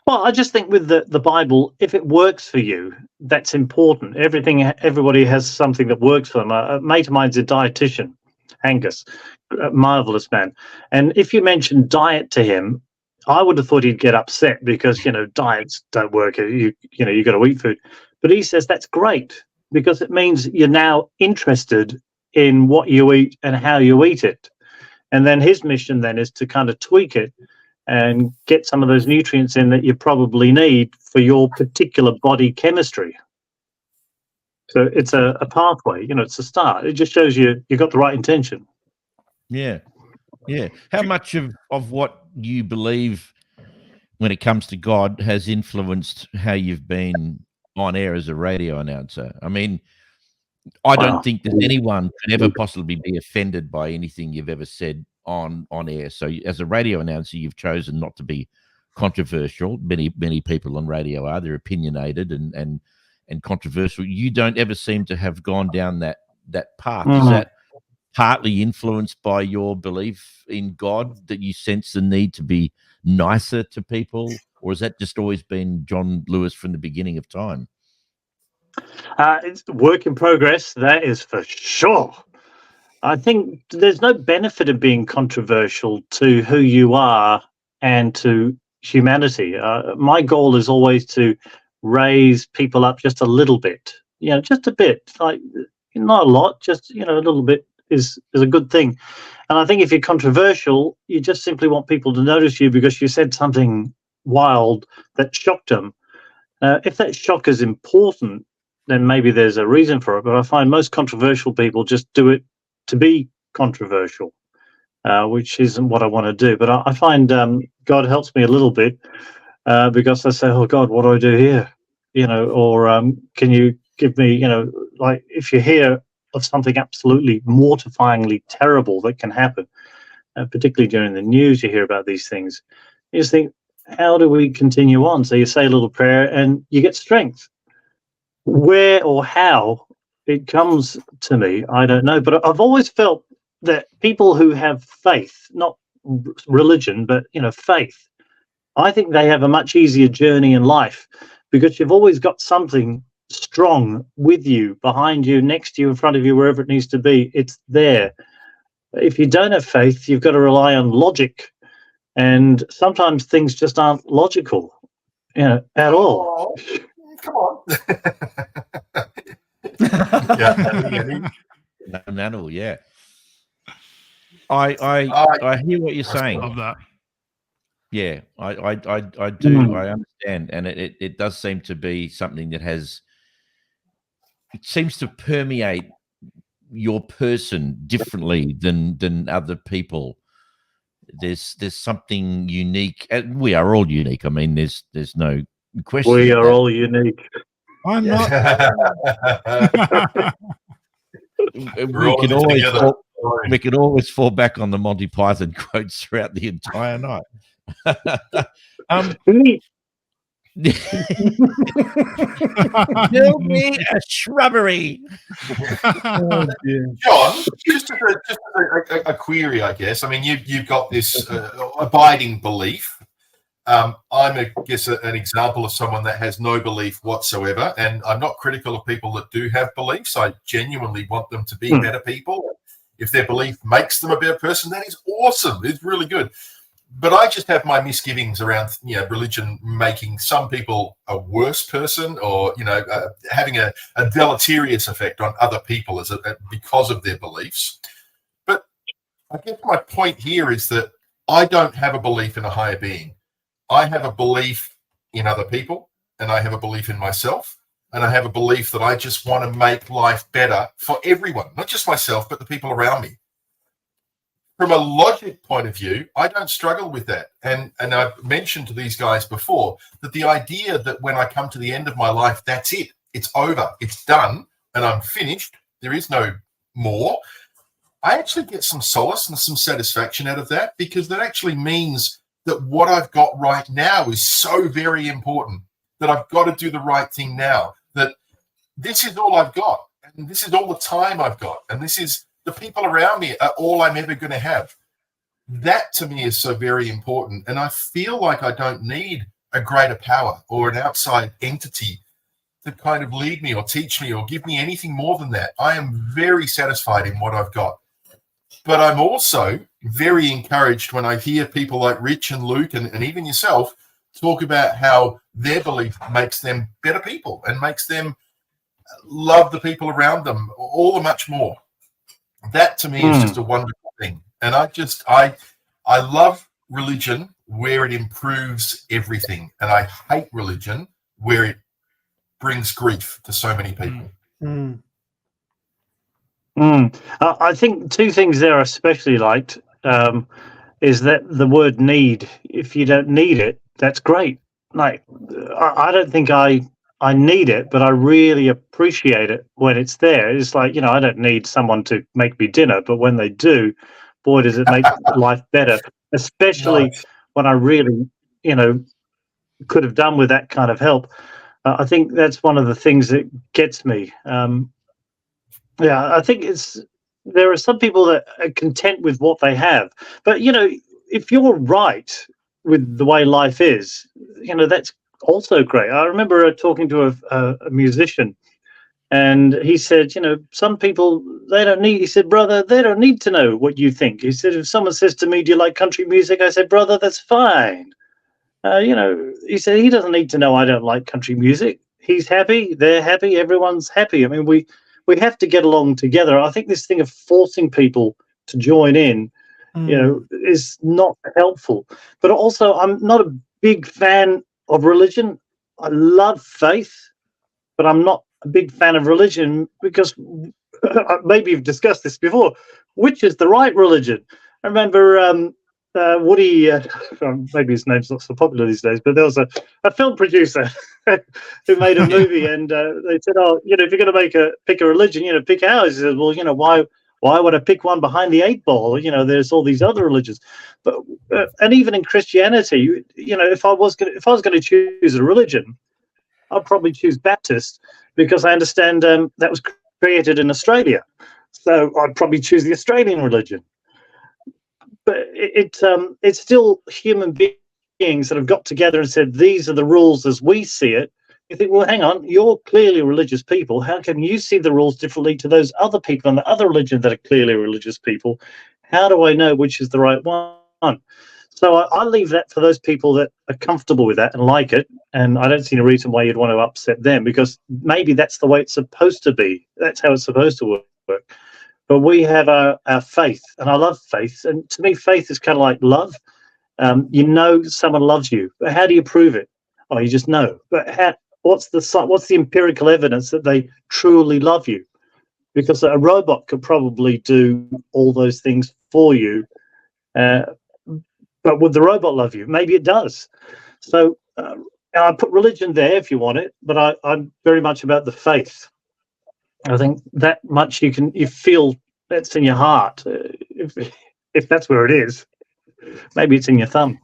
Well, I just think with the Bible, if it works for you, that's important. Everybody has something that works for them. A mate of mine's a dietitian, Angus, a marvelous man. And if you mention diet to him, I would have thought he'd get upset because, you know, diets don't work. You got to eat food. But he says that's great because it means you're now interested in what you eat and how you eat it. And then his mission then is to kind of tweak it and get some of those nutrients in that you probably need for your particular body chemistry. So it's a pathway, you know, it's a start. It just shows you got the right intention. Yeah. Yeah. How much of what you believe when it comes to God has influenced how you've been on air as a radio announcer? I mean, I don't think that anyone could ever possibly be offended by anything you've ever said on air. So as a radio announcer, you've chosen not to be controversial. Many people on radio are. They're opinionated and controversial. You don't ever seem to have gone down that path. Is that partly influenced by your belief in God, that you sense the need to be nicer to people? Or has that just always been Jon Lewis from the beginning of time? It's a work in progress, that is for sure. I think there's no benefit of being controversial to who you are and to humanity. My goal is always to raise people up just a little bit, just a bit, like not a lot, just, a little bit is a good thing. And I think if you're controversial, you just simply want people to notice you because you said something wild that shocked them. If that shock is important, then maybe there's a reason for it. But I find most controversial people just do it to be controversial, which isn't what I want to do. But I find God helps me a little bit because I say, oh, God, what do I do here? Or can you give me, like if you hear of something absolutely mortifyingly terrible that can happen, particularly during the news, you hear about these things. You just think, how do we continue on? So you say a little prayer and you get strength. Where or how it comes to me, I don't know. But I've always felt that people who have faith, not religion, but, faith, I think they have a much easier journey in life because you've always got something strong with you, behind you, next to you, in front of you, wherever it needs to be. It's there. If you don't have faith, you've got to rely on logic. And sometimes things just aren't logical, at all. Come on. Yeah. I hear what you're saying. I love that. Yeah, I do. I understand, and it does seem to be something that it seems to permeate your person differently than other people. There's something unique, and we are all unique. I mean, there's no question. We are all unique. I'm not. We can always fall back on the Monty Python quotes throughout the entire night. Build me a shrubbery. John, just a query, I guess. I mean, you've got this abiding belief. I'm, an example of someone that has no belief whatsoever, and I'm not critical of people that do have beliefs. I genuinely want them to be better people, If their belief makes them a better person, that is awesome. It's really good. But I just have my misgivings around, religion making some people a worse person, or having a deleterious effect on other people because of their beliefs. But I guess my point here is that I don't have a belief in a higher being. I have a belief in other people, and I have a belief in myself, and I have a belief that I just want to make life better for everyone, not just myself, but the people around me. From a logic point of view, I don't struggle with that. And I've mentioned to these guys before that the idea that when I come to the end of my life, that's it. It's over. It's done. And I'm finished. There is no more. I actually get some solace and some satisfaction out of that, because that actually means that what I've got right now is so very important, that I've got to do the right thing now, that this is all I've got. And this is all the time I've got. And this is the people around me are all I'm ever going to have. That to me is so very important. And I feel like I don't need a greater power or an outside entity to kind of lead me or teach me or give me anything more than that. I am very satisfied in what I've got. But I'm also very encouraged when I hear people like Rich and Luke and even yourself talk about how their belief makes them better people and makes them love the people around them all the much more. That to me is just a wonderful thing. And I love religion where it improves everything. And I hate religion where it brings grief to so many people. I think two things there I especially liked is that the word need. If you don't need it, that's great. Like, I don't think I need it, but I really appreciate it when it's there. It's like, I don't need someone to make me dinner, but when they do, boy, does it make life better, especially when I really, could have done with that kind of help. I think that's one of the things that gets me. I think there are some people that are content with what they have, but, if you're right with the way life is, that's also great. I remember talking to a musician, and he said, some people, they don't need, he said, brother, they don't need to know what you think. He said, if someone says to me, do you like country music? I said, brother, that's fine. He said, he doesn't need to know I don't like country music. He's happy, they're happy, everyone's happy. I mean, we have to get along together. I think this thing of forcing people to join in, is not helpful. But also, I'm not a big fan of religion. I love faith, but I'm not a big fan of religion because maybe you've discussed this before. Which is the right religion? I remember Woody, maybe his name's not so popular these days, but there was a film producer who made a movie, and they said, if you're going to pick a religion, pick ours. He said, well, why would I pick one behind the 8 ball? There's all these other religions. But and even in Christianity, if I was going to choose a religion, I'd probably choose Baptist, because I understand that was created in Australia. So I'd probably choose the Australian religion. But it's still human beings that have got together and said, these are the rules as we see it. You think, well, hang on, you're clearly religious people. How can you see the rules differently to those other people in the other religion that are clearly religious people? How do I know which is the right one? So I leave that for those people that are comfortable with that and like it. And I don't see any reason why you'd want to upset them, because maybe that's the way it's supposed to be. That's how it's supposed to work. But we have our faith, and I love faith. And to me, faith is kind of like love. Someone loves you, but how do you prove it? Oh, you just know. But what's the empirical evidence that they truly love you? Because a robot could probably do all those things for you, but would the robot love you? Maybe it does. So I put religion there if you want it, but I'm very much about the faith. I think that much you feel that's in your heart. If that's where it is, maybe it's in your thumb.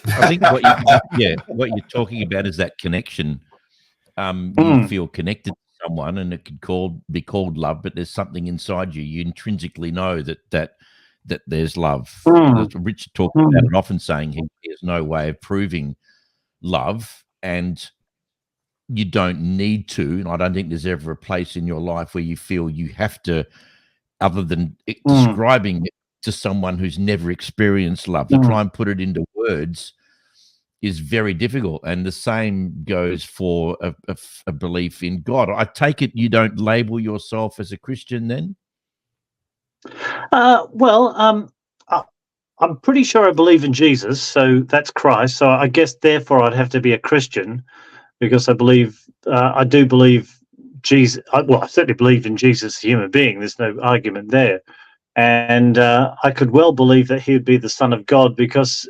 I think what you're talking about is that connection. You feel connected to someone, and it could be called love, but there's something inside you. You intrinsically know that there's love. Richard talked about it, often saying he has no way of proving love, and you don't need to. And I don't think there's ever a place in your life where you feel you have to other than describing it to someone who's never experienced love. To try and put it into words is very difficult. And the same goes for a belief in God. I take it you don't label yourself as a Christian then? I'm pretty sure I believe in Jesus, so that's Christ. So I guess therefore I'd have to be a Christian, because I do believe Jesus. I certainly believe in Jesus as a human being. There's no argument there. And I could well believe that he would be the Son of God, because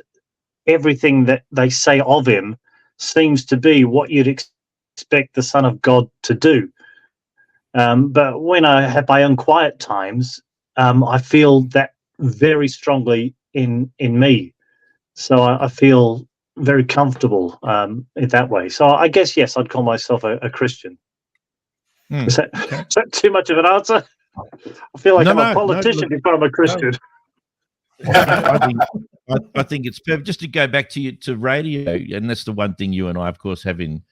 everything that they say of him seems to be what you'd expect the Son of God to do. But when I have my own quiet times, I feel that very strongly in me. So I feel very comfortable in that way. So I guess, yes, I'd call myself a Christian. Is that too much of an answer? I feel like I'm a politician before I'm a Christian. I think it's perfect. Just to go back to radio, and that's the one thing you and I, of course, have in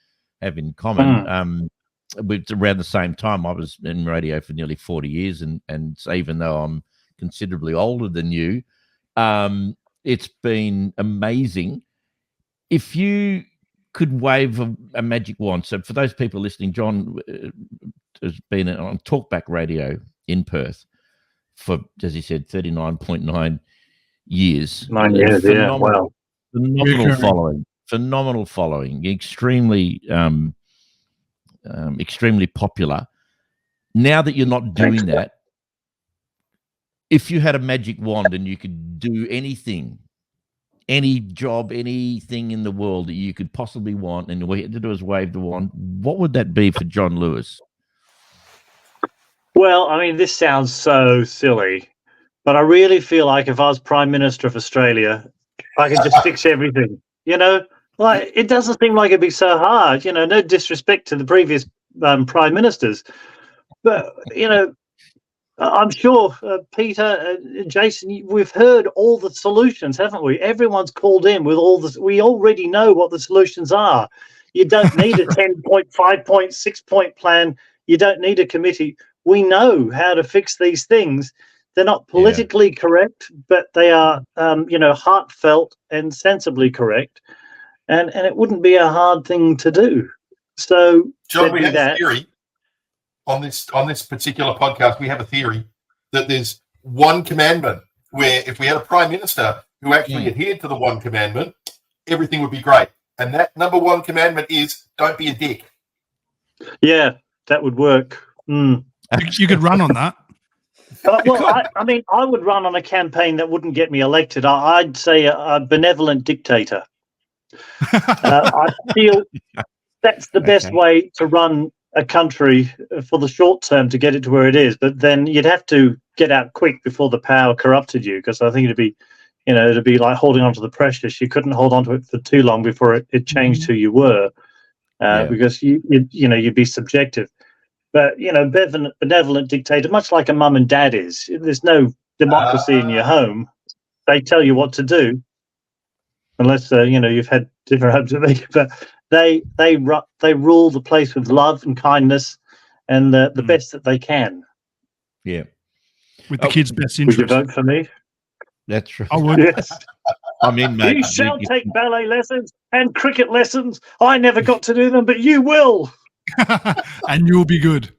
common. Around the same time, I was in radio for nearly 40 years, and so even though I'm considerably older than you, it's been amazing. If you could wave a magic wand, so for those people listening, John has been on Talkback Radio in Perth for, as he said, 39.9 years. 9 years, yeah. Wow. Phenomenal following, extremely popular. Now that you're not doing that, if you had a magic wand and you could do anything, any job, anything in the world that you could possibly want, and all you had to do is wave the wand, what would that be for Jon Lewis? Well, I mean, this sounds so silly, but I really feel like if I was Prime Minister of Australia, I could just fix everything. Like, it doesn't seem like it'd be so hard. No disrespect to the previous prime ministers, but I'm sure Peter, Jason, we've heard all the solutions, haven't we? Everyone's called in with all this. We already know what the solutions are. You don't need a 10-point, 5-point, 6-point plan. You don't need a committee. We know how to fix these things. They're not politically correct, but they are, heartfelt and sensibly correct. And it wouldn't be a hard thing to do. So, John, we have a theory on this particular podcast. We have a theory that there's one commandment where if we had a prime minister who actually adhered to the one commandment, everything would be great. And that number one commandment is don't be a dick. Yeah, that would work. You could run on that. I would run on a campaign that wouldn't get me elected. I'd say a benevolent dictator. I feel that's the best way to run a country for the short term to get it to where it is. But then you'd have to get out quick before the power corrupted you, because I think it'd be like holding on to the precious. You couldn't hold on to it for too long before it changed who you were, because you'd be subjective. But benevolent dictator, much like a mum and dad is. There's no democracy in your home. They tell you what to do. Unless you've had different homes than me, but they rule the place with love and kindness and the best that they can. Yeah, with the kids' best interest. interest. Would you vote for me? That's right. I would. Yes. I mean, mate, you shall take ballet lessons and cricket lessons. I never got to do them, but you will. And you'll be good.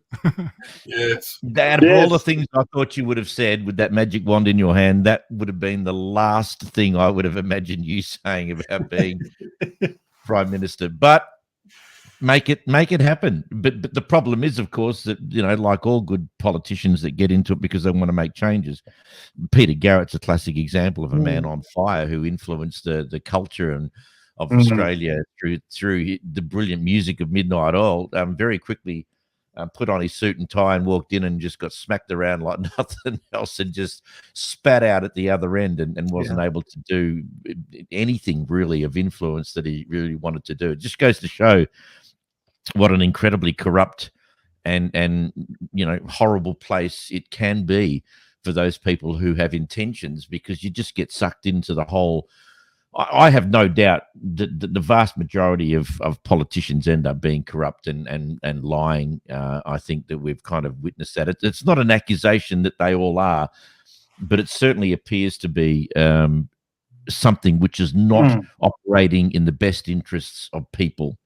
Yes. Out of all the things I thought you would have said with that magic wand in your hand, that would have been the last thing I would have imagined you saying about being prime minister. But make it happen. But the problem is, of course, that like all good politicians that get into it because they want to make changes. Peter Garrett's a classic example of a man on fire who influenced the culture of Australia through the brilliant music of Midnight Oil. Very quickly put on his suit and tie and walked in and just got smacked around like nothing else and just spat out at the other end and wasn't able to do anything really of influence that he really wanted to do. It just goes to show what an incredibly corrupt and horrible place it can be for those people who have intentions, because you just get sucked into the whole I have no doubt that the vast majority of politicians end up being corrupt and lying. I think that we've kind of witnessed that. It's not an accusation that they all are, but it certainly appears to be something which is not operating in the best interests of people.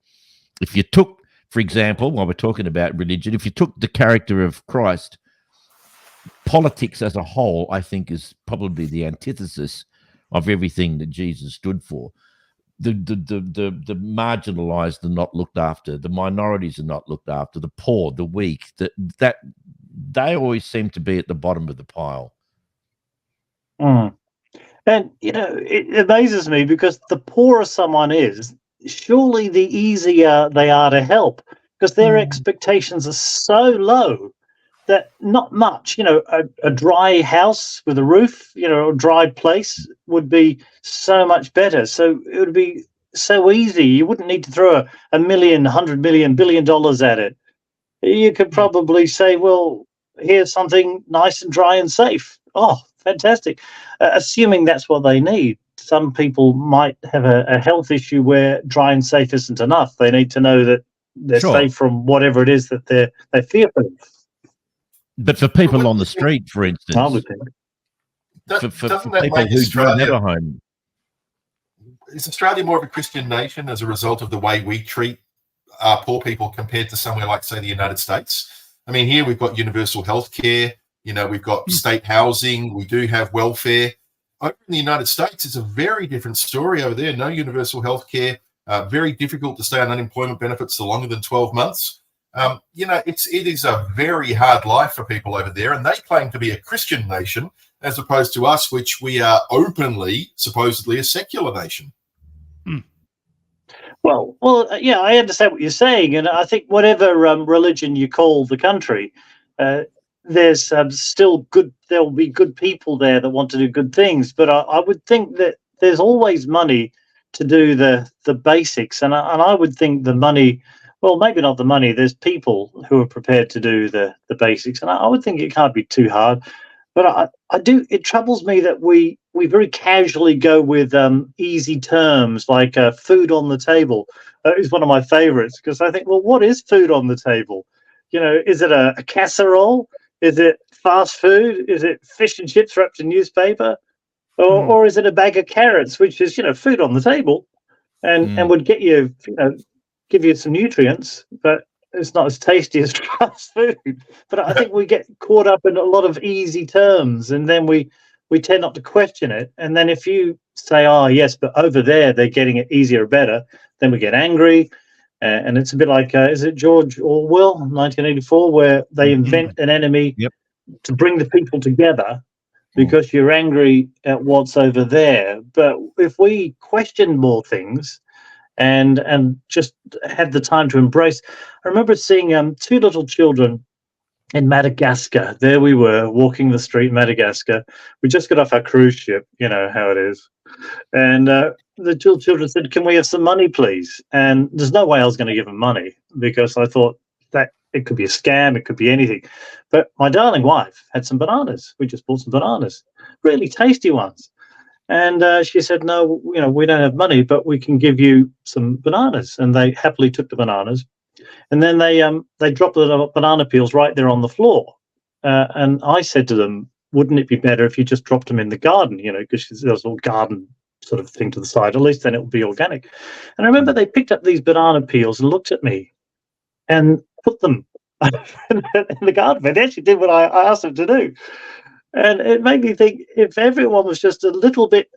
If you took, for example, while we're talking about religion, if you took the character of Christ, politics as a whole, I think, is probably the antithesis of everything that Jesus stood for. The marginalized are not looked after. The minorities are not looked after. The poor, the weak, that they always seem to be at the bottom of the pile. And, it amazes me because the poorer someone is, surely the easier they are to help, because their expectations are so low that not much, a dry house with a roof, a dry place would be so much better. So it would be so easy. You wouldn't need to throw a million, $100 million, $1 billion at it. You could probably say, well, here's something nice and dry and safe. Oh, fantastic. Assuming that's what they need. Some people might have a health issue where dry and safe isn't enough. They need to know that they're safe from whatever it is that they fear for them. But for people on the street, for instance, I would think. for people who don't have a home. Is Australia more of a Christian nation as a result of the way we treat poor people compared to somewhere like, say, the United States? I mean, here we've got universal health care, we've got state housing, we do have welfare. Over in the United States, it's a very different story over there. No universal health care, very difficult to stay on unemployment benefits for longer than 12 months. It is a very hard life for people over there, and they claim to be a Christian nation as opposed to us, which we are openly, supposedly, a secular nation. Well, yeah, I understand what you're saying, and I think whatever religion you call the country, there's still good. There will be good people there that want to do good things, but I would think that there's always money to do the basics, and I would think the money. Well, maybe not the money. There's people who are prepared to do the basics, and I would think it can't be too hard. But I do. It troubles me that we very casually go with easy terms like food on the table. Is one of my favorites because I think, well, what is food on the table? Is it a casserole? Is it fast food? Is it fish and chips wrapped in newspaper? Or is it a bag of carrots, which is food on the table, and would get you give you some nutrients, but it's not as tasty as fast food. But I think we get caught up in a lot of easy terms, and then we tend not to question it. And then if you say, oh, yes, but over there they're getting it easier or better, then we get angry. And it's a bit like, is it George Orwell, 1984, where they invent an enemy to bring the people together because you're angry at what's over there. But if we question more things, and just had the time to embrace. I remember seeing two little children in Madagascar. There we were, walking the street in Madagascar. We just got off our cruise ship, you know how it is. And the two children said, can we have some money, please? And there's no way I was going to give them money because I thought that it could be a scam, it could be anything. But my darling wife had some bananas. We just bought some bananas, really tasty ones. And she said, no, we don't have money, but we can give you some bananas. And they happily took the bananas. And then they dropped the banana peels right there on the floor. And I said to them, wouldn't it be better if you just dropped them in the garden, because there's a little garden sort of thing to the side. At least then it would be organic. And I remember they picked up these banana peels and looked at me and put them in the garden. They actually did what I asked them to do. And it made me think, if everyone was just a little bit,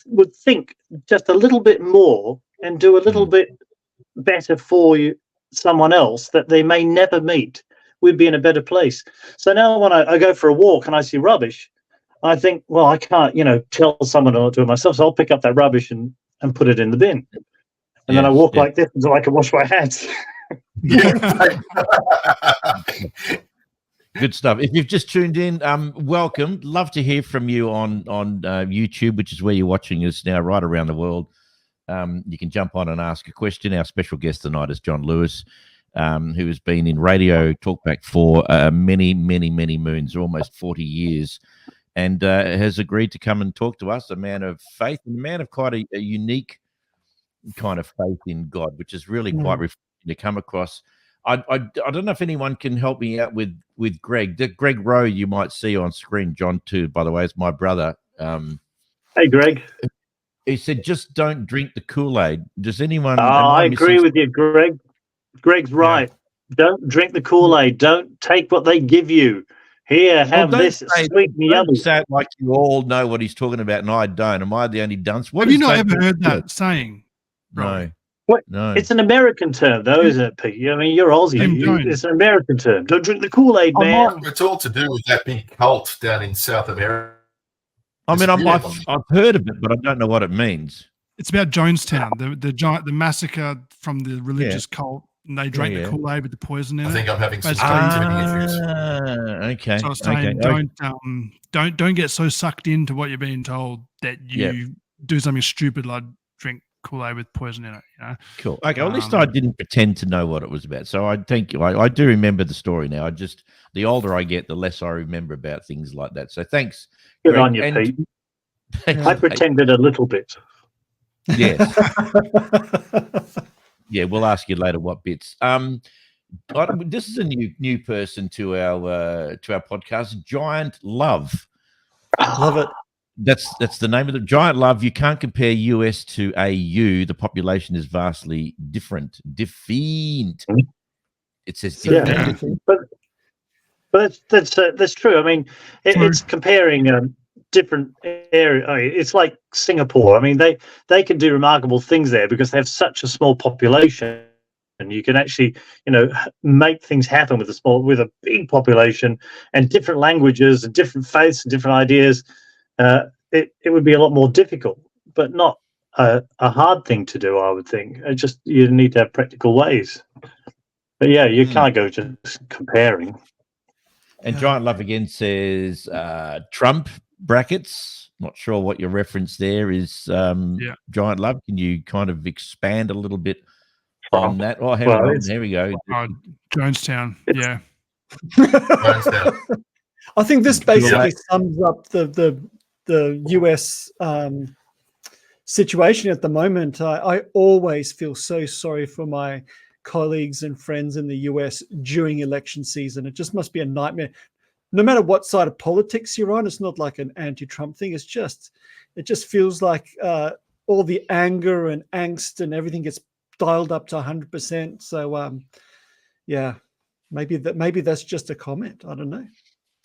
would think just a little bit more and do a little bit better for someone else that they may never meet, we'd be in a better place. So now when I go for a walk and I see rubbish, I think, well, I can't, tell someone not to do it myself. So I'll pick up that rubbish and put it in the bin. And then I walk like this until I can wash my hands. Good stuff. If you've just tuned in, welcome. Love to hear from you on YouTube, which is where you're watching us now right around the world. You can jump on and ask a question. Our special guest tonight is Jon Lewis, who has been in radio talkback for many, many, many moons, almost 40 years. and has agreed to come and talk to us, a man of faith, and a man of quite a unique kind of faith in God, which is really quite refreshing to come across. I don't know if anyone can help me out with Greg. Greg Rowe, you might see on screen. John, too, by the way, is my brother. Hey, Greg. He said, "Just don't drink the Kool-Aid." Does anyone? I agree with you, Greg. Greg's right. Don't drink the Kool-Aid. Don't take what they give you. Here, have this. It's sweet and yummy. Say it like you all know what he's talking about, and I don't. Am I the only dunce? Have you not ever heard that saying? No. What? No. It's an American term, though, isn't it, Pete? I mean, you're Aussie. It's an American term. Don't drink the Kool-Aid, man. It's all to do with that big cult down in South America. I mean, I've heard of it, but I don't know what it means. It's about Jonestown, the massacre from the religious cult, and they drank the Kool-Aid with the poison in it. I think I'm having some connectivity issues. Okay. So I was saying, don't get so sucked into what you're being told that you do something stupid like drink Kool-Aid with poison in it. You know? Cool. Okay. Well, at least I didn't pretend to know what it was about. So I thank you. I do remember the story now. The older I get, the less I remember about things like that. So thanks. Good on you, Pete. I pretended a little bit. Yes. Yeah, we'll ask you later what bits. This is a new person to our podcast. Giant Love. Love it. That's the name of the Giant Love. You can't compare US to AU. The population is vastly different. Defiant. It says defiant. But that's true. I mean, it's comparing different area. I mean, it's like Singapore. I mean, they can do remarkable things there because they have such a small population, and you can actually, make things happen with a big population and different languages and different faiths and different ideas. It would be a lot more difficult, but not a hard thing to do, I would think. You need to have practical ways. But yeah, you can't go just comparing. And Giant Love again says Trump brackets. Not sure what your reference there is. Giant Love, can you kind of expand a little bit on that? Oh, here we go. Jonestown. Yeah. Jonestown. I think this basically sums up the US situation at the moment. I always feel so sorry for my colleagues and friends in the US during election season. It just must be a nightmare. No matter what side of politics you're on, it's not like an anti-Trump thing. It just feels like all the anger and angst and everything gets dialed up to 100%. So maybe that's just a comment. I don't know.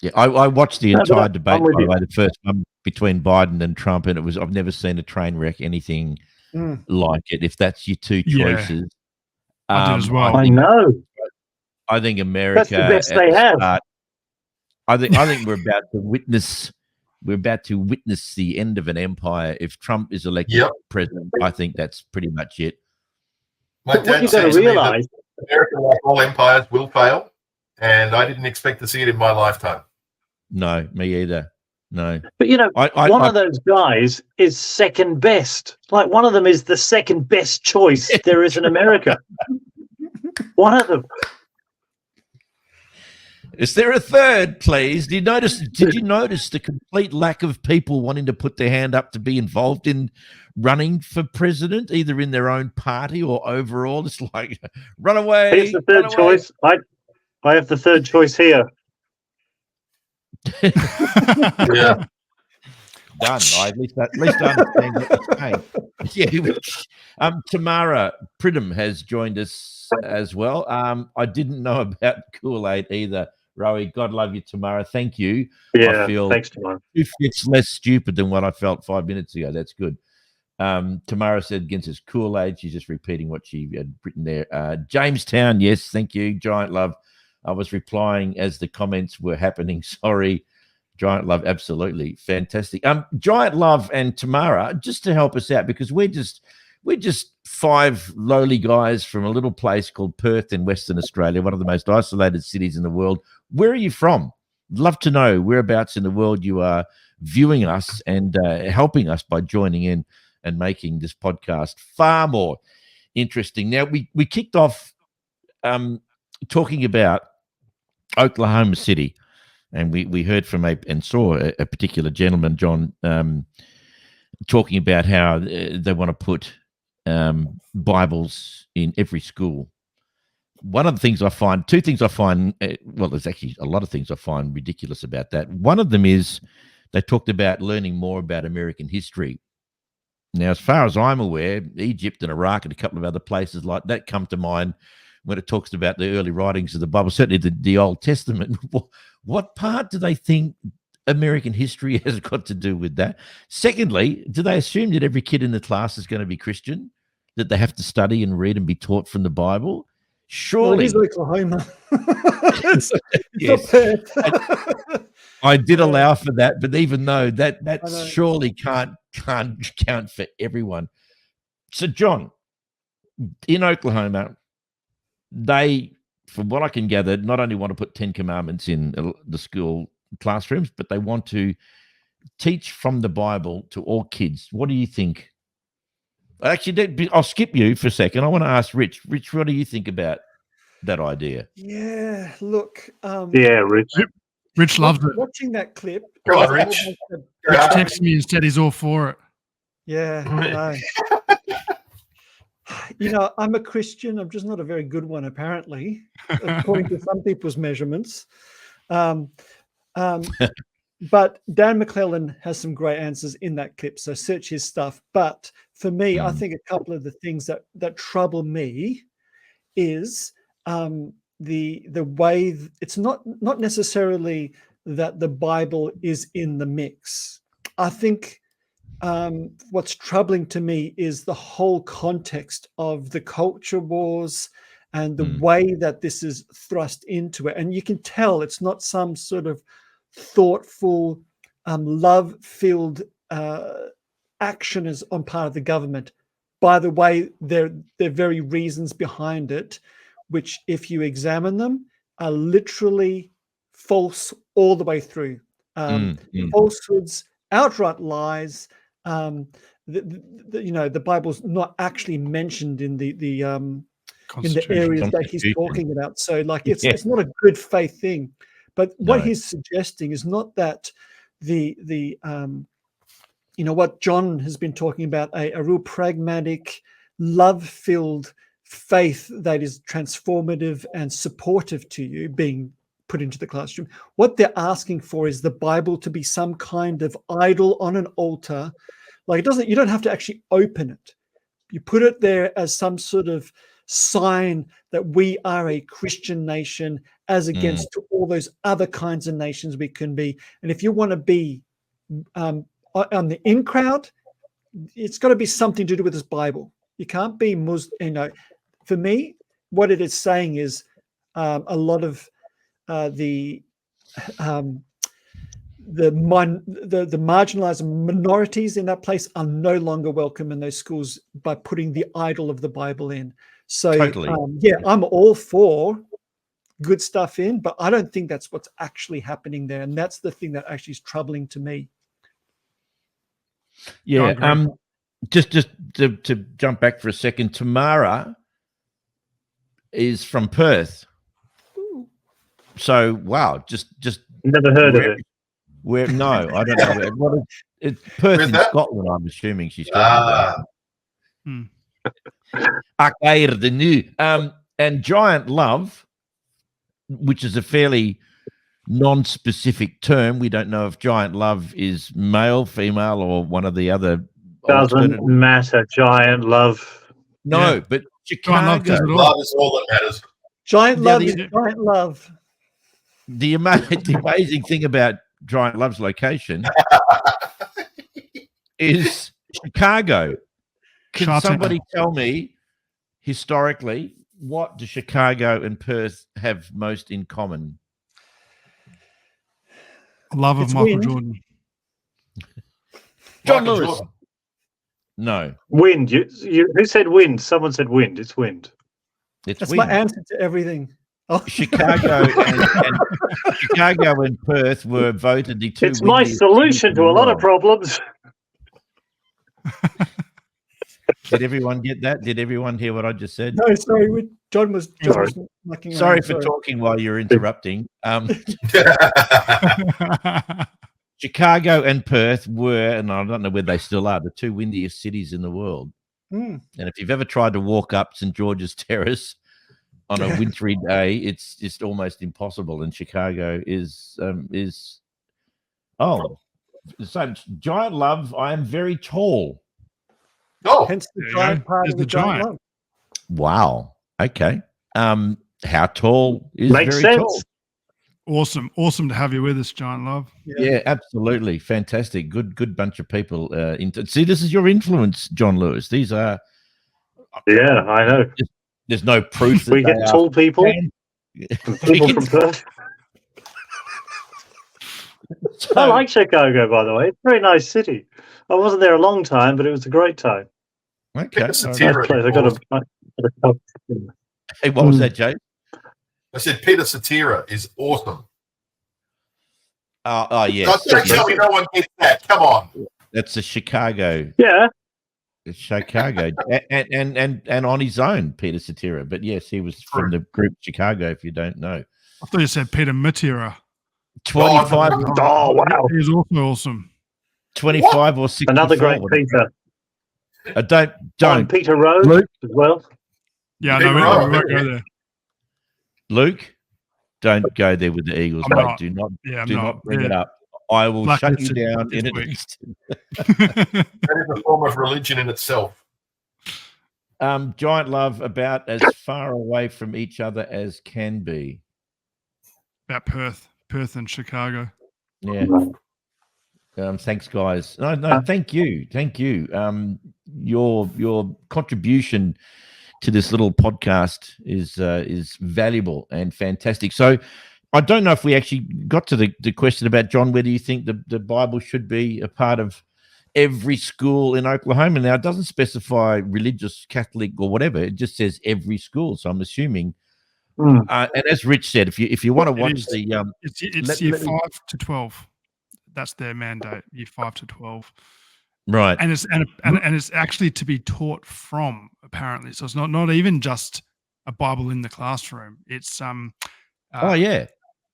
Yeah, I watched the entire debate, by the way, the first one between Biden and Trump, and I've never seen a train wreck anything like it. If that's your two choices, I do as well. I know. I think America. That's the best they have. I think we're about to witness the end of an empire. If Trump is elected president, I think that's pretty much it. My dad says to me that America, like all empires, will fail, and I didn't expect to see it in my lifetime. No, me either. No. But one of those guys is second best. Like one of them is the second best choice there is in America. One of them. Is there a third, please? Did you notice the complete lack of people wanting to put their hand up to be involved in running for president, either in their own party or overall? It's like, run away. Here's the third choice. I have the third choice here. Yeah. Done. At least I understand what you're saying. Yeah. Tamara Pridham has joined us as well. I didn't know about Kool-Aid either. Rowie, God love you, Tamara. Thank you. Yeah, I feel thanks, Tamara. It's less stupid than what I felt 5 minutes ago. That's good. Tamara said against his Kool-Aid. She's just repeating what she had written there. Jamestown, yes, thank you. Giant Love. I was replying as the comments were happening. Sorry. Giant Love, absolutely. Fantastic. Giant Love and Tamara, just to help us out, because we're just five lowly guys from a little place called Perth in Western Australia, one of the most isolated cities in the world. Where are you from? Love to know whereabouts in the world you are viewing us and helping us by joining in and making this podcast far more interesting. Now, we kicked off talking about Oklahoma City, And we heard from and saw a particular gentleman, John, talking about how they want to put Bibles in every school. One of the things I find, two things I find, well, there's actually a lot of things I find ridiculous about that. One of them is they talked about learning more about American history. Now, as far as I'm aware, Egypt and Iraq and a couple of other places like that come to mind when it talks about the early writings of the Bible, certainly the Old Testament. What part do they think American history has got to do with that? Secondly, do they assume that every kid in the class is going to be Christian, that they have to study and read and be taught from the Bible? Surely. Well, it is Oklahoma. It's Yes. not Perth. I did allow for that, but even though that surely can't count for everyone. So, John, in Oklahoma, they, from what I can gather, not only want to put 10 Commandments in the school classrooms, but they want to teach from the Bible to all kids. What do you think? Actually, I'll skip you for a second. I want to ask Rich. Rich, what do you think about that idea? Yeah, look. Yeah, Rich. Rich loves it. Watching that clip. Go on, Rich. Rich texted me and said he's all for it. Yeah, I know. I'm a Christian. I'm just not a very good one, apparently, according to some people's measurements. But Dan McClellan has some great answers in that clip, so search his stuff. But for me, I think a couple of the things that trouble me is the way it's not necessarily that the Bible is in the mix. I think what's troubling to me is the whole context of the culture wars and the way that this is thrust into it. And you can tell it's not some sort of thoughtful, love-filled action is on part of the government. By the way, there are very reasons behind it, which, if you examine them, are literally false all the way through. Falsehoods, outright lies. The Bible's not actually mentioned in the areas that he's talking about. So, like, it's not a good faith thing. But what he's suggesting is not that what John has been talking about, a real pragmatic, love-filled faith that is transformative and supportive to you being put into the classroom. What they're asking for is the Bible to be some kind of idol on an altar. Like, you don't have to actually open it. You put it there as some sort of sign that we are a Christian nation as against to all those other kinds of nations we can be. And if you want to be on the in crowd, it's got to be something to do with this Bible. You can't be Muslim. For me, what it is saying is a lot of the marginalized minorities in that place are no longer welcome in those schools by putting the idol of the Bible in. So, Totally. I'm all for good stuff in, but I don't think that's what's actually happening there. And that's the thing that actually is troubling to me. Yeah. Just to jump back for a second, Tamara is from Perth. Ooh. So, wow, just Never heard of it. No, I don't know. It's Perth in Scotland, I'm assuming she's talking about. Arcair the New. And Giant Love, which is a fairly non-specific term. We don't know if Giant Love is male, female, or one of the other. Doesn't matter. Giant Love. No, Yeah. but Love does Chicago. it all. Love is all that matters. Giant love the- is giant love. The amazing thing about Giant Love's location is Chicago. Can Chi-town. somebody tell me, historically, what do Chicago and Perth have most in common? Love of It's Michael wind. Jordan. John Michael Lewis. Jordan. No, Wind. Who said wind? Someone said wind. It's wind. it's That's wind. my answer to everything. Oh. Chicago and Perth were voted the two. It's my windiest solution cities to in a the lot of world. problems. Did everyone get that? Did everyone hear what I just said? No, sorry, John was mucking Sorry around. for talking while you're interrupting. Chicago and Perth were, and I don't know where they still are, the two windiest cities in the world. Mm. And if you've ever tried to walk up St. George's Terrace on a wintry day, it's just almost impossible. And Chicago is so giant love. I am very tall. Oh, Hence the There you giant go. part There's of the the giant giant. love. Wow. Okay. How tall is Makes very sense. tall? Awesome to have you with us, Giant Love. Yeah, absolutely. Fantastic. Good bunch of people. See, this is your influence, Jon Lewis. These are, Yeah, I know. there's no proof that We get they are tall people fan- and people from Perth. I like Chicago, by the way. It's a very nice city. I wasn't there a long time, but it was a great time. Okay. It's a all right. tear. Nice place. I got a Hey, what was that, Jay? I said Peter Cetera is awesome. Oh, yes. Don't tell me no one gets that. Come on. That's a Chicago. Yeah. It's Chicago, and on his own, Peter Cetera. But yes, he was from the group Chicago. If you don't know, I thought you said Peter Matera. 25, Oh, wow. He's also awesome. 25 or 64. Another great Peter. Don't And Peter Rose Luke. as well. Yeah, Big no, we rock, won't yeah. go there. Luke. Don't go there with the Eagles, I'm mate. not. Do not. Yeah, I'm Do not. not bring it Yeah. up. I will shut you Blacklisted down this in an week. instant. That is a form of religion in itself. Giant love about as far away from each other as can be. About Perth and Chicago. Yeah. Thanks, guys. No, thank you. Your contribution to this little podcast is valuable and fantastic. So I don't know if we actually got to the question about, John, whether you think the Bible should be a part of every school in Oklahoma. Now, it doesn't specify religious, Catholic, or whatever. It just says every school. So I'm assuming. And as Rich said, if you want to watch is. the It's year 5 to 12. That's their mandate. Year 5 to 12. right, And it's actually to be taught from, apparently. So it's not even just a Bible in the classroom. It's oh yeah,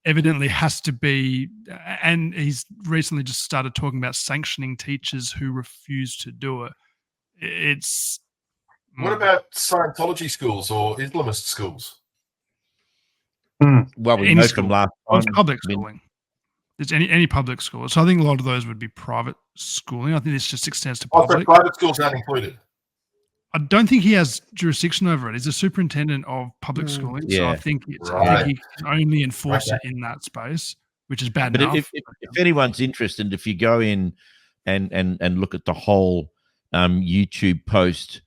evidently has to be, and he's recently just started talking about sanctioning teachers who refuse to do it. It's What about Scientology schools or Islamist schools? well, we any know school. from last Oh, it's time. public I mean, schooling. It's any public school. So I think a lot of those would be private schooling. I think this just extends to Also, public. private schools aren't included. I don't think he has jurisdiction over it. He's a superintendent of public schooling, so I Yeah. think I Right. think he can only enforce it in that space, which is bad But enough. if anyone's interested, if you go in and look at the whole YouTube post,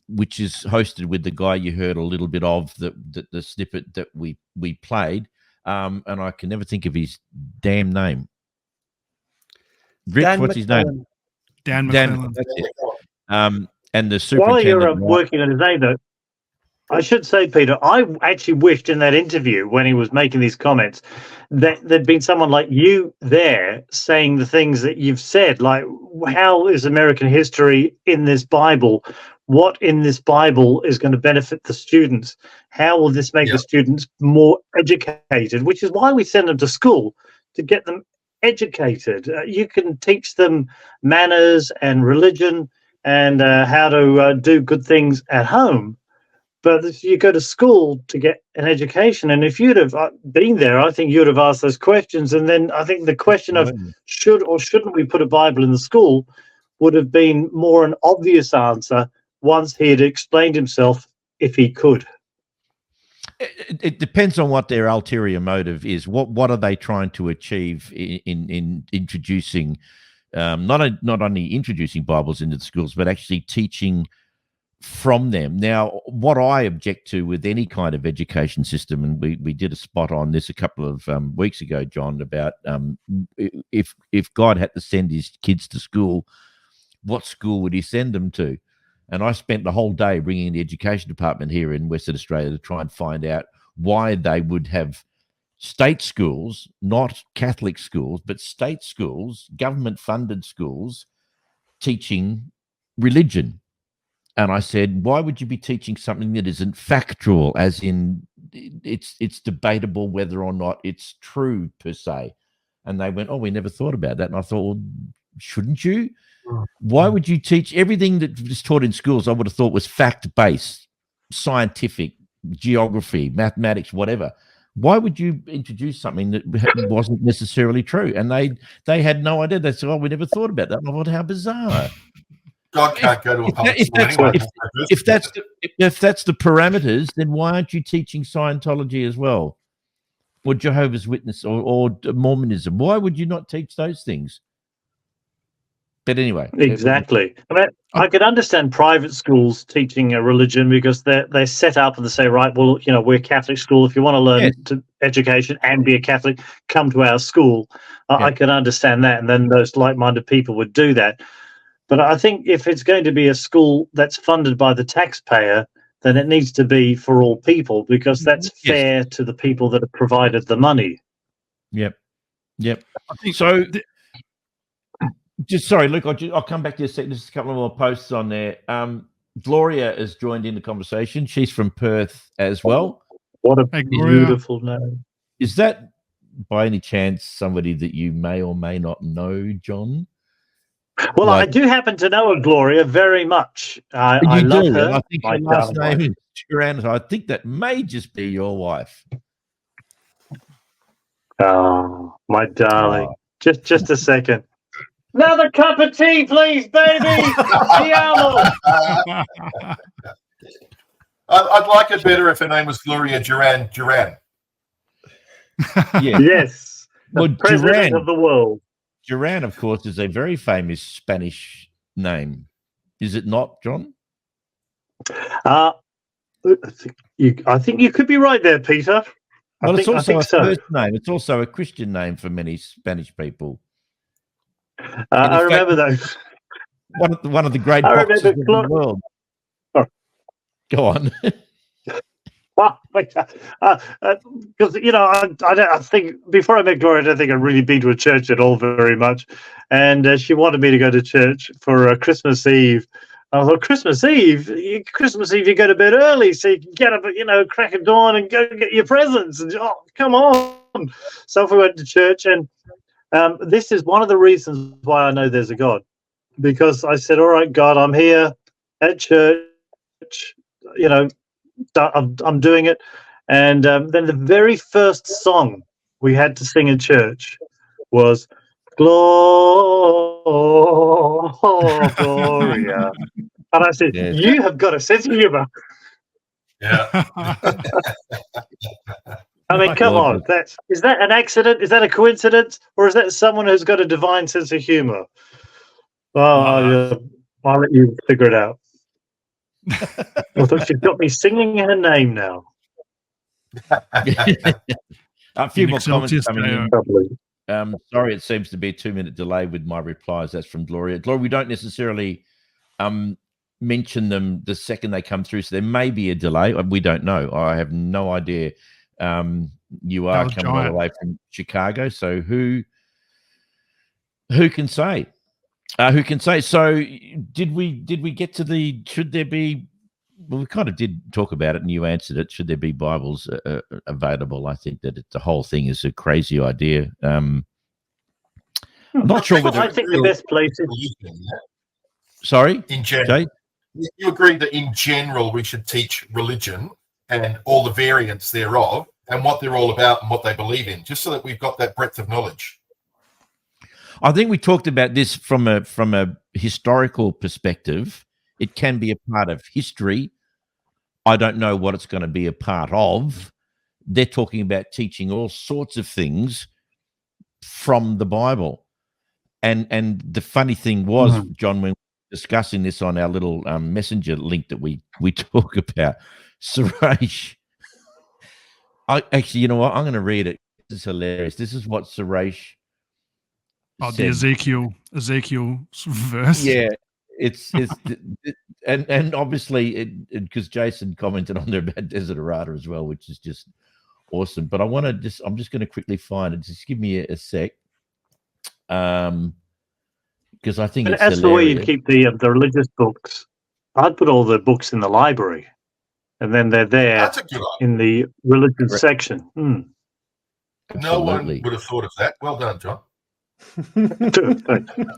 which is hosted with the guy you heard a little bit of, the snippet that we played, and I can never think of his damn name. Rich, Dan what's his name? Dan Dan. McClellan. That's it. And the While superintendent. you're working on his name, though, I should say, Peter, I actually wished in that interview when he was making these comments that there'd been someone like you there saying the things that you've said, like, how is American history in this Bible? What in this Bible is going to benefit the students? How will this make the students more educated? Which is why we send them to school, to get them educated. You can teach them manners and religion and how to do good things at home. But you go to school to get an education. And if you'd have been there, I think you'd have asked those questions. And then I think the question of should or shouldn't we put a Bible in the school would have been more an obvious answer once he had explained himself, if he could. It depends on what their ulterior motive is. What are they trying to achieve in introducing, not only introducing Bibles into the schools, but actually teaching from them? Now, what I object to with any kind of education system, and we did a spot on this a couple of weeks ago, John, about if God had to send his kids to school, what school would he send them to? And I spent the whole day bringing the education department here in Western Australia to try and find out why they would have state schools, not Catholic schools, but state schools, government-funded schools, teaching religion. And I said, why would you be teaching something that isn't factual, as in it's debatable whether or not it's true per se? And they went, oh, we never thought about that. And I thought, well, shouldn't you? Why would you teach everything that is taught in schools? I would have thought was fact-based, scientific, geography, mathematics, whatever. Why would you introduce something that wasn't necessarily true? And they had no idea. They said, oh, we never thought about that. And I thought, how bizarre. God can't go to a public school anyway. If that's the parameters, then why aren't you teaching Scientology as well, or Jehovah's Witness, or Mormonism? Why would you not teach those things? But anyway, Exactly. I mean, I could understand private schools teaching a religion because they're set up and they say, right, well, you know, we're a Catholic school. If you want to learn education and be a Catholic, come to our school. I can understand that, and then those like-minded people would do that. But I think if it's going to be a school that's funded by the taxpayer, then it needs to be for all people, because that's fair to the people that have provided the money. Yep. I think so. Just sorry, Luke. I'll come back to you a second. Just a couple of more posts on there. Gloria has joined in the conversation. She's from Perth as well. What a beautiful name! Is that by any chance somebody that you may or may not know, John? Well, I do happen to know Gloria very much. I love her. I think her last name is Duran. I think that may just be your wife. Oh, my darling. Just a second. Another cup of tea, please, baby. I'd like it better if her name was Gloria Duran. Yeah. Yes. Well, President of the world. Duran, of course, is a very famous Spanish name. Is it not, John? I think you could be right there, Peter. Well, it's also a first name. It's also a Christian name for many Spanish people. I remember those. One of the great boxers of the world. Oh. Go on. Because I think before I met Gloria, I don't think I'd really been to a church at all very much, and she wanted me to go to church for Christmas Eve. I thought, Christmas Eve, you go to bed early so you can get up at crack of dawn and go get your presents. And come on! So if we went to church, and this is one of the reasons why I know there's a God, because I said, all right, God, I'm here at church, I'm doing it. And then the very first song we had to sing in church was Gloria. And I said, you have got a sense of humor. Yeah. I mean, come on. Is that an accident? Is that a coincidence? Or is that someone who's got a divine sense of humor? I'll let you figure it out. I thought she's got me singing her name now. A few more comments coming in. Sorry, it seems to be a 2-minute delay with my replies. That's from Gloria. Gloria, we don't necessarily mention them the second they come through, so there may be a delay. We don't know. I have no idea. You are coming all the way from Chicago, so who can say? Who can say? So did we get to the? Should there be? Well, we kind of did talk about it, and you answered it. Should there be Bibles available? I think that the whole thing is a crazy idea. I'm not sure whether I think the best place is. Sorry, in general, you agree that in general we should teach religion and all the variants thereof, and what they're all about and what they believe in, just so that we've got that breadth of knowledge. I think we talked about this from a historical perspective. It can be a part of history. I don't know what it's going to be a part of. They're talking about teaching all sorts of things from the Bible. And the funny thing was, John, when we were discussing this on our little messenger link that we talk about, Suresh, actually, you know what? I'm going to read it. This is hilarious. This is what Suresh said. The Ezekiel verse. Yeah, it's and obviously because Jason commented on there about Desert Errata as well, which is just awesome. But I'm just going to quickly find it. Just give me a sec, because I think it's that's hilarious. the way you keep the religious books. I'd put all the books in the library, and then they're there That's a good idea. in the religion Correct. section. No one Absolutely. would have thought of that. Well done, John.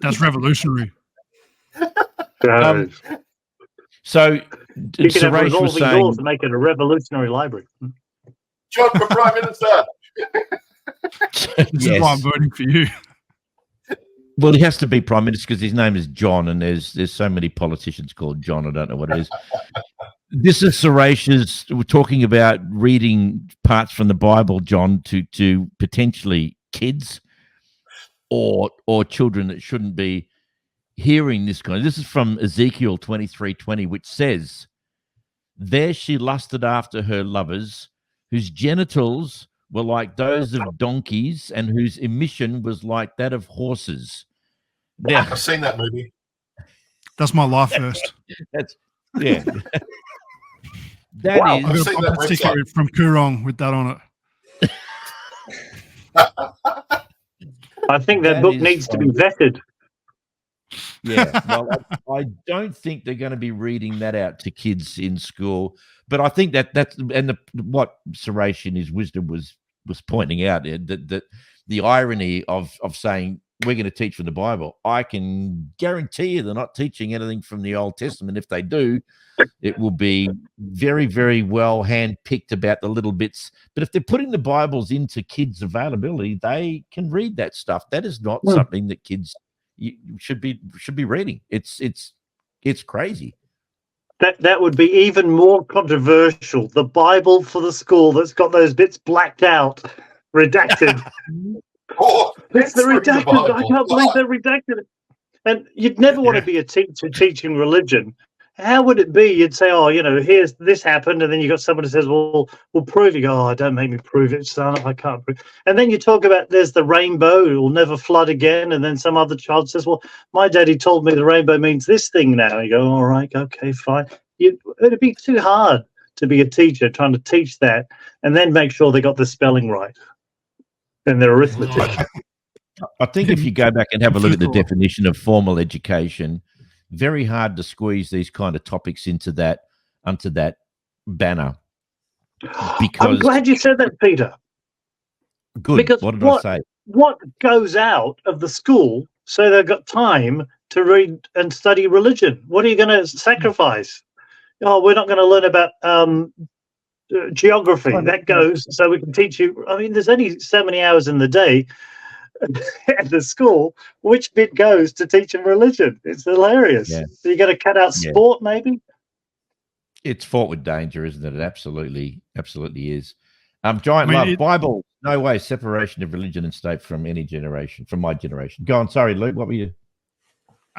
That's revolutionary. So You could have Suresh was revolving saying, doors and make it a revolutionary library. John for Prime Minister. This is why I'm voting for you. well, he has to be prime minister because his name is John, and there's so many politicians called John. I don't know what it is. This is Suresh's. We're talking about reading parts from the Bible, John, to potentially kids or children that shouldn't be hearing this kind. This is from Ezekiel 23:20, which says, "There she lusted after her lovers, whose genitals were like those of donkeys, and whose emission was like that of horses." Now, I've seen that movie. That's my life first. that's yeah. That Wow. is- I've I've got seen a that pop-up sticker website. from Kurong with that on it. I think that That book is needs to be from- vetted. Yeah, well, I don't think they're going to be reading that out to kids in school, but I think that's what Suresh in his wisdom was pointing out that the irony of saying we're going to teach from the Bible. I can guarantee you they're not teaching anything from the Old Testament. If they do, it will be very, very well handpicked about the little bits. But if they're putting the Bibles into kids' availability, they can read that stuff. That is not something that kids should be reading. It's crazy. That would be even more controversial. The Bible for the school that's got those bits blacked out, redacted. Oh, It's the through the redacted. I Bible. can't believe they redacted it. And you'd never want to be a teacher teaching religion. How would it be? You'd say, "Oh, here's this happened," and then you got someone who says, "Well, we'll prove." You go, "Oh, don't make me prove it, son. I can't prove." And then you talk about there's the rainbow; it will never flood again. And then some other child says, "Well, my daddy told me the rainbow means this thing now." You go, "All right, okay, fine." It'd be too hard to be a teacher trying to teach that and then make sure they got the spelling right and their arithmetic. I think if you go back and have a look at the definition of formal education, very hard to squeeze these kind of topics into that banner. Because I'm glad you said that, Peter. good. because What did what- I say? What goes out of the school so they've got time to read and study religion? What are you going to sacrifice? Oh, we're not going to learn about geography. That goes so we can teach you. I mean, there's only so many hours in the day at the school. Which bit goes to teaching religion? It's hilarious. Yeah. So you got to cut out Yeah. sport, maybe. It's fraught with danger, isn't it? It absolutely is. Giant I mean, love Bible. No way separation of religion and state from any generation. From my generation. Go on. Sorry, Luke. What were you?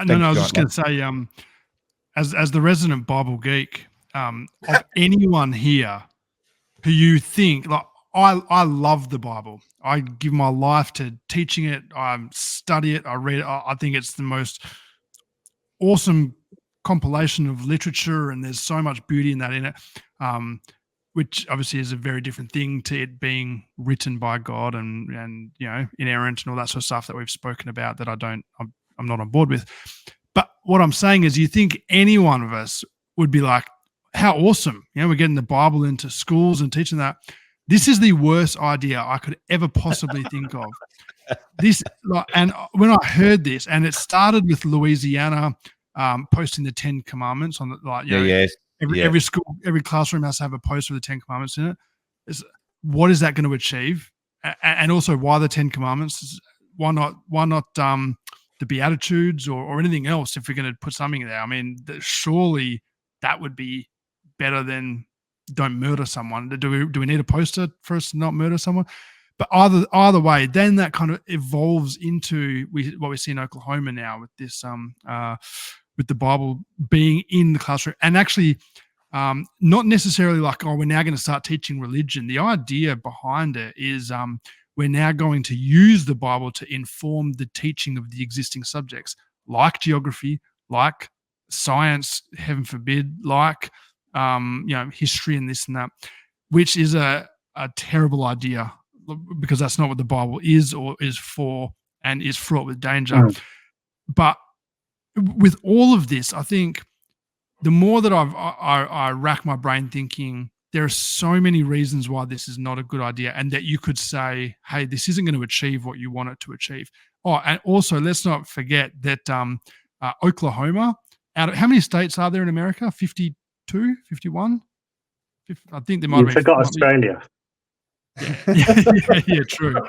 No, I was Thanks, just going to say, as the resident Bible geek, of anyone here who you think like I love the Bible. I give my life to teaching it. I study it. I read it. I think it's the most awesome compilation of literature, and there's so much beauty in it. Which obviously is a very different thing to it being written by God and inerrant and all that sort of stuff that we've spoken about that I'm not on board with. But what I'm saying is, you think any one of us would be like, how awesome, we're getting the Bible into schools and teaching that. This is the worst idea I could ever possibly think of. And when I heard this, and it started with Louisiana posting the 10 Commandments on the every school, every classroom has to have a poster with the 10 Commandments in it. What is that going to achieve? And also, why the 10 Commandments? Why not the Beatitudes or anything else? If we're going to put something there, I mean, surely that would be better than don't murder someone. Do we need a poster for us to not murder someone? But either way, then that kind of evolves into what we see in Oklahoma now with this with the Bible being in the classroom, and actually not necessarily like, oh, we're now going to start teaching religion. The idea behind it is we're now going to use the Bible to inform the teaching of the existing subjects, like geography, like science, heaven forbid, like history and this and that, which is a terrible idea, because that's not what the Bible is or is for, and is fraught with danger. But with all of this, I think the more that I rack my brain thinking, there are so many reasons why this is not a good idea, and that you could say, hey, this isn't going to achieve what you want it to achieve. Oh, and also let's not forget that Oklahoma, how many states are there in America? 52, 51? I think there might You be. forgot Australia. Yeah, true.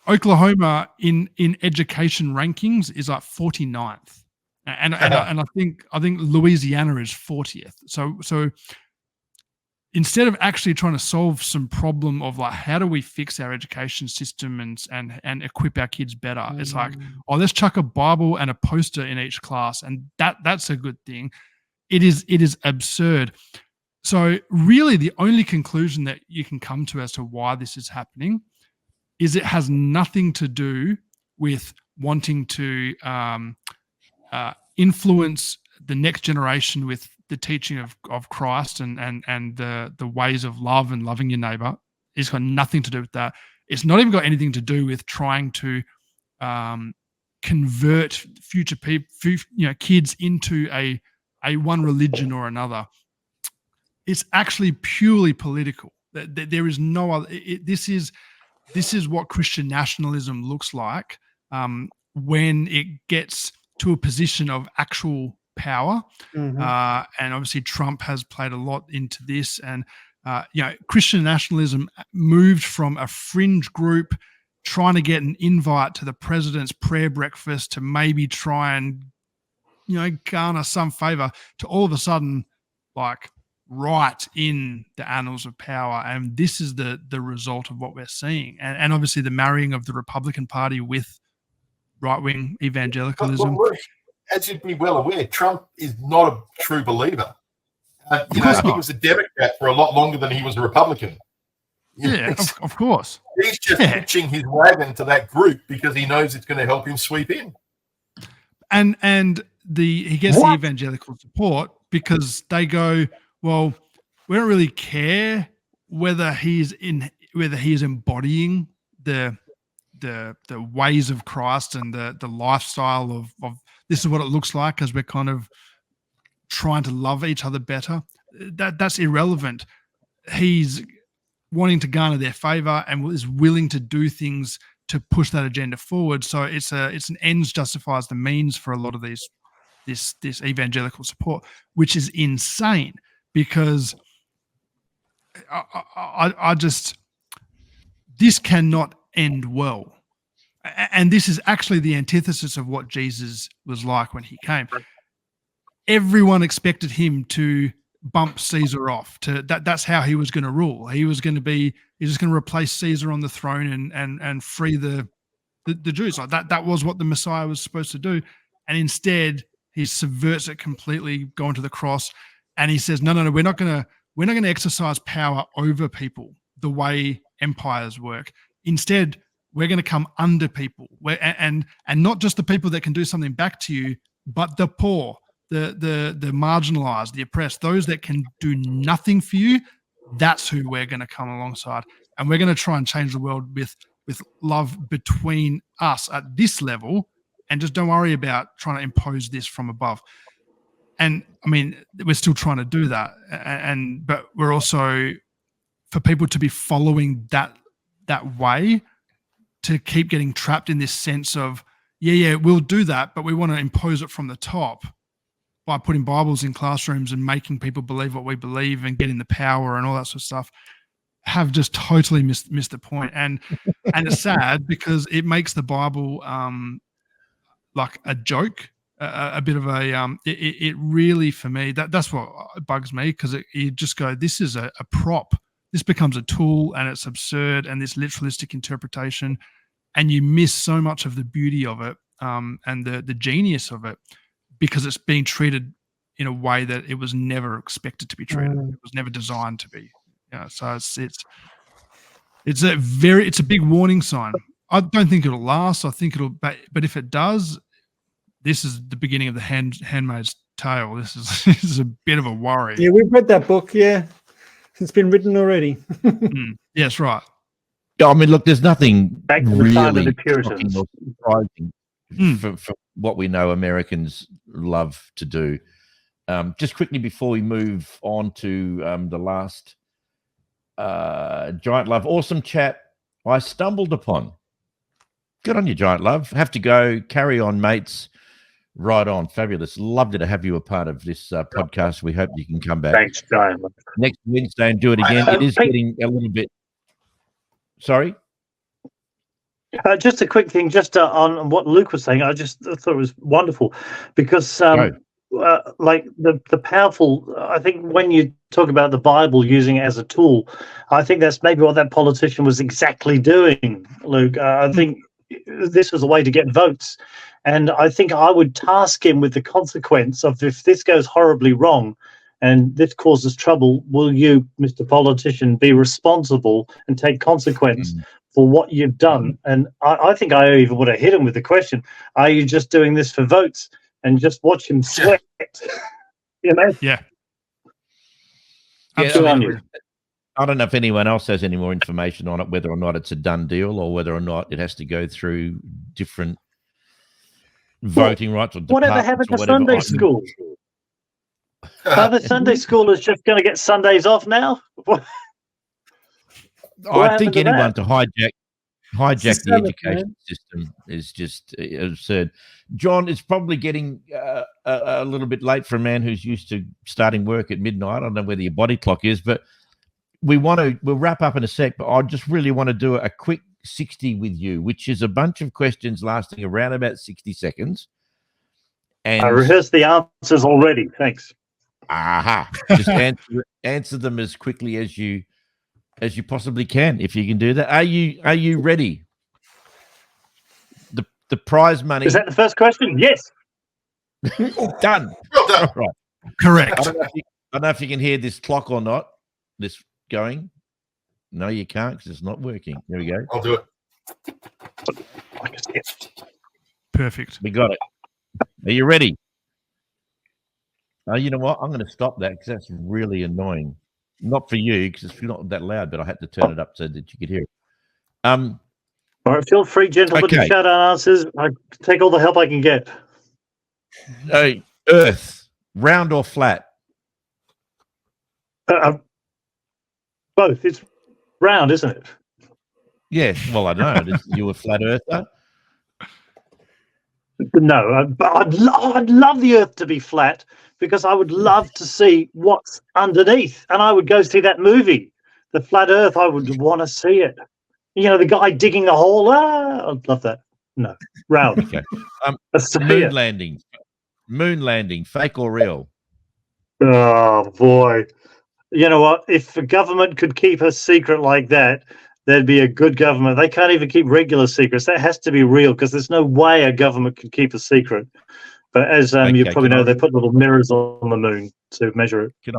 Oklahoma in education rankings is like 49th, and I think Louisiana is 40th. So instead of actually trying to solve some problem of like how do we fix our education system and equip our kids better, it's like, oh, let's chuck a Bible and a poster in each class, and that's a good thing. It is absurd. So really the only conclusion that you can come to as to why this is happening is it has nothing to do with wanting to influence the next generation with the teaching of Christ and the ways of love and loving your neighbor. It's got nothing to do with that. It's not even got anything to do with trying to convert future people, kids into a one religion or another. It's actually purely political. There is no other. This is what Christian nationalism looks like when it gets to a position of actual power. And obviously Trump has played a lot into this. And Christian nationalism moved from a fringe group trying to get an invite to the president's prayer breakfast to maybe try and garner some favor, to all of a sudden like right in the annals of power. And this is the result of what we're seeing. And obviously the marrying of the Republican Party with right-wing evangelicalism. Well, as you'd be well aware, Trump is not a true believer. He was a Democrat for a lot longer than he was a Republican. Yeah, of course. He's just hitching his wagon to that group because he knows it's going to help him sweep in. And he gets the evangelical support because they go, well, we don't really care whether he's embodying the ways of Christ and the lifestyle of this is what it looks like as we're kind of trying to love each other better. That's irrelevant. He's wanting to garner their favor and is willing to do things to push that agenda forward. So it's an ends justifies the means for a lot of this evangelical support, which is insane because I just this cannot end well. And this is actually the antithesis of what Jesus was like when he came. Everyone expected him to bump Caesar off. That's how he was going to rule. He's just going to replace Caesar on the throne and free the Jews. Like that was what the Messiah was supposed to do. And instead, he subverts it completely, going to the cross, and he says, "No, we're not going to exercise power over people the way empires work. Instead, we're going to come under people, and not just the people that can do something back to you, but the poor, the marginalized, the oppressed, those that can do nothing for you. That's who we're going to come alongside, and we're going to try and change the world with love between us at this level, and just don't worry about trying to impose this from above." And I mean, we're still trying to do that, but we're also, for people to be following that way, to keep getting trapped in this sense of, yeah, we'll do that, but we want to impose it from the top by putting Bibles in classrooms and making people believe what we believe and getting the power and all that sort of stuff, have just totally missed the point. And it's sad because it makes the Bible like a joke, a bit of a it really, for me, that's what bugs me, because you just go, this is a prop. This becomes a tool, and it's absurd, and this literalistic interpretation, and you miss so much of the beauty of it and the genius of it, because it's being treated in a way that it was never expected to be treated. It was never designed to be. So it's a big warning sign. I don't think it'll last. I think but if it does, this is the beginning of the Handmaid's Tale. This is a bit of a worry. Yeah, we've read that book. Yeah. It's been written already. Yes, right. Yeah, I mean, look, there's nothing Back to the time of the really Puritans. shocking or surprising for what we know Americans love to do. Just quickly before we move on to the last Giant Love, awesome chat I stumbled upon. Good on you, Giant Love. Have to go. Carry on, mates. Right on. Fabulous. Lovely to have you a part of this podcast. We hope you can come back Thanks, Giant. next Wednesday and do it again. It is Pete, getting a little bit. Sorry? just a quick thing, just on what Luke was saying. I just thought it was wonderful because, like the powerful. I think when you talk about the Bible using it as a tool, I think that's maybe what that politician was exactly doing, Luke. I think this was a way to get votes, and I think I would task him with the consequence of if this goes horribly wrong. And this causes trouble. Will you, Mr. Politician, be responsible and take consequence for what you've done? And I think I even would have hit him with the question: are you just doing this for votes? And just watch him sweat. You know? Yeah. Good on you. I don't know if anyone else has any more information on it, whether or not it's a done deal or whether or not it has to go through different voting rights or whatever happened to Sunday school? The Sunday school is just going to get Sundays off now? I think anyone to hijack the education system is just absurd. John, it's probably getting a little bit late for a man who's used to starting work at midnight. I don't know whether your body clock is, but we'll wrap up in a sec, but I just really want to do a quick 60 with you, which is a bunch of questions lasting around about 60 seconds. And I rehearsed the answers already. Thanks. Just answer them as quickly as you possibly can, if you can do that. Are you ready? The prize money. Is that the first question? Yes. Done. Well done. All right. Correct. I don't know if you can hear this clock or not. This going. No, you can't because it's not working. There we go. I'll do it. Perfect. We got it. Are you ready? You know what? I'm going to stop that because that's really annoying. Not for you because it's not that loud, but I had to turn it up so that you could hear it. All right, feel free, gentlemen, to shout out answers. I take all the help I can get. Earth, round or flat? Both. It's round, isn't it? Yes. Well, I know. You a flat earther? No, but I'd love the Earth to be flat because I would love to see what's underneath, and I would go see that movie, The Flat Earth. I would want to see it. You know, the guy digging the hole. I'd love that. No, round. Okay. Moon landing, fake or real? Oh boy, you know what? If the government could keep a secret like that, there'd be a good government. They can't even keep regular secrets. That has to be real because there's no way a government could keep a secret. But as you probably know, they put little mirrors on the moon to measure it. Can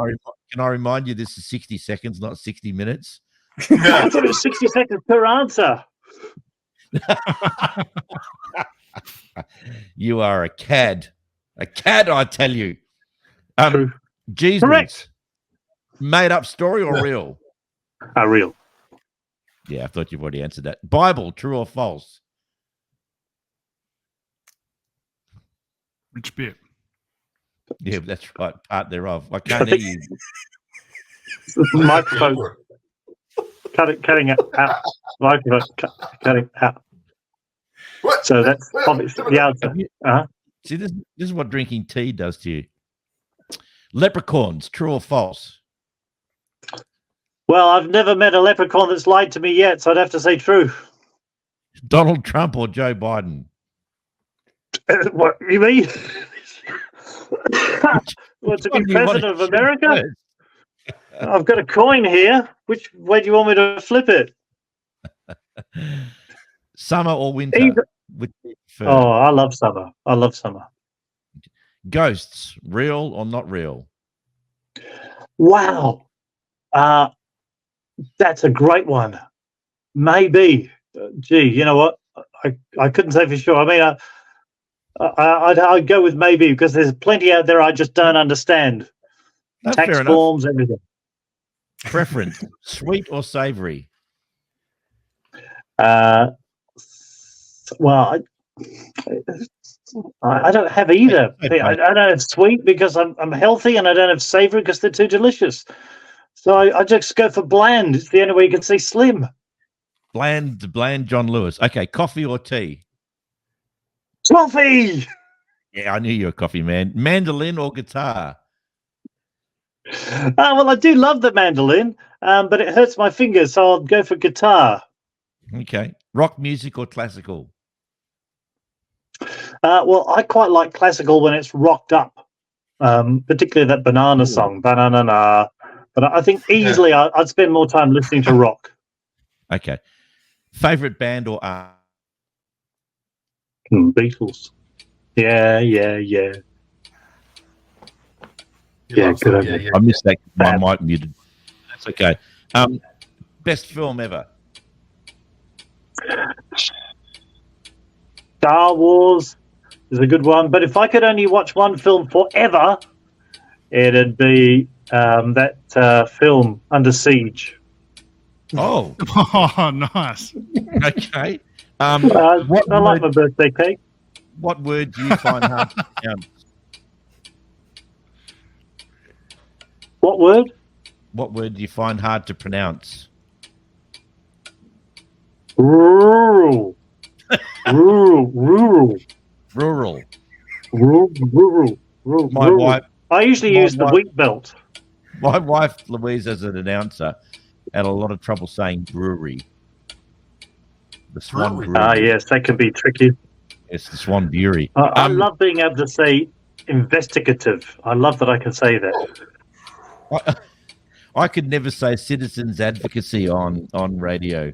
I remind you this is 60 seconds, not 60 minutes? I thought it was 60 seconds per answer. You are a cad. A cad, I tell you. True. Jesus. Correct. Made up story or real? Real. Yeah, I thought you've already answered that. Bible, true or false? Which bit? Yeah, that's right. Part thereof. I can't hear you. Microphone. Cutting it out. Microphone. Cutting out. What? So that's obviously the answer. See, this is what drinking tea does to you. Leprechauns, true or false? Well, I've never met a leprechaun that's lied to me yet, so I'd have to say true. Donald Trump or Joe Biden? What you mean? To be president of America? I've got a coin here. Which way do you want me to flip it? Summer or winter? I love summer. I love summer. Ghosts, real or not real? Wow. That's a great one. Maybe. Gee, you know what? I couldn't say for sure. I mean, I'd go with maybe because there's plenty out there I just don't understand. No, Tax forms, everything. Preference, sweet or savory? Well, I don't have either. Okay, I don't have sweet because I'm healthy, and I don't have savoury because they're too delicious. So I just go for bland. It's the only way you can say slim. Bland Jon Lewis. Okay, coffee or tea? Coffee! Yeah, I knew you were a coffee man. Mandolin or guitar? Well, I do love the mandolin, but it hurts my fingers, so I'll go for guitar. Okay. Rock music or classical? Well, I quite like classical when it's rocked up, particularly that Banana song, Banana Na. But I think easily I'd spend more time listening to rock. Okay. Favorite band or art? Beatles. Yeah. You Yeah, love good them, idea. I missed that. My Fab. mic muted. That's okay. Best film ever? Star Wars is a good one, but if I could only watch one film forever, it'd be that film Under Siege. Oh, Oh, nice. okay. I What like word- my birthday cake. What word do you find hard to pronounce? What word? What word do you find hard to pronounce? Rural. Rural. Rural. My Rural. wife, I usually my use the wife- wheat belt. my wife Louise, as an announcer, had a lot of trouble saying brewery. The Swan Brewery. Brewery. Yes, that can be tricky. It's the Swan Brewery. I love being able to say investigative. I love that I can say that. I could never say citizens advocacy on radio.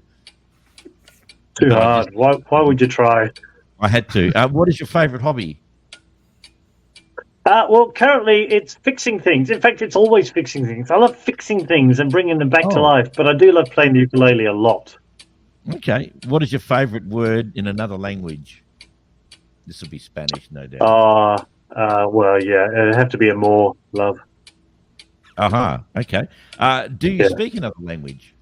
Too But I hard. Why would you try? I had to. What is your favorite hobby? Well, currently it's fixing things. In fact, it's always fixing things. I love fixing things and bringing them back to Oh. life, but I do love playing the ukulele a lot. Okay. What is your favorite word in another language? This will be Spanish, no doubt. Well, yeah, it'd have to be a more love. Aha. Okay. Do you Yeah. speak another language?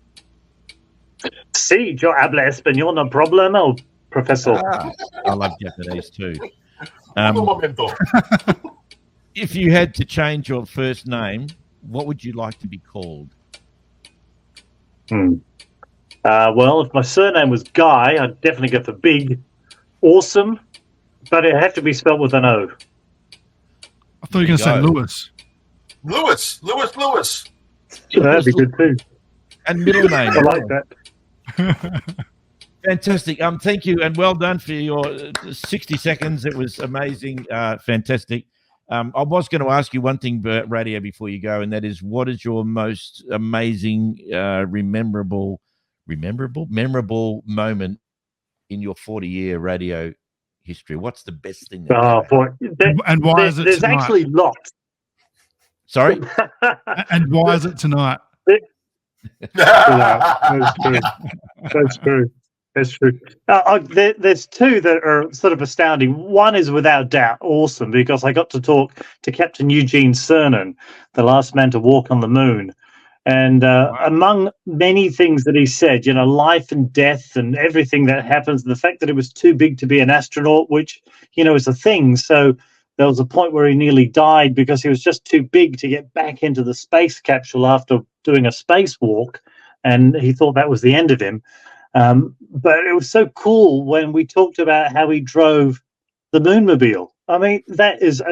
Sí, yo hablo español, no problema, professor. I love Japanese too. Un momento. If you had to change your first name, what would you like to be called? Well, if my surname was Guy, I'd definitely go for Big. Awesome, but it'd have to be spelled with an O. I thought you were going to say Go. Lewis. Lewis. That'd be good too. And middle name. I like that. Fantastic. Thank you, and well done for your 60 seconds. It was amazing. Fantastic. I was going to ask you one thing, Radio, before you go, and that is, what is your most amazing, memorable moment in your 40-year radio history? What's the best thing? Boy. And why is it There's tonight? actually lots. Sorry? And why is it tonight? That's true. That's true. That's true. There's two that are sort of astounding. One is without doubt awesome because I got to talk to Captain Eugene Cernan, the last man to walk on the moon. And among many things that he said, life and death and everything that happens, the fact that it was too big to be an astronaut, which, is a thing. So there was a point where he nearly died because he was just too big to get back into the space capsule after doing a spacewalk. And he thought that was the end of him. But it was so cool when we talked about how he drove the Moonmobile. I mean, that is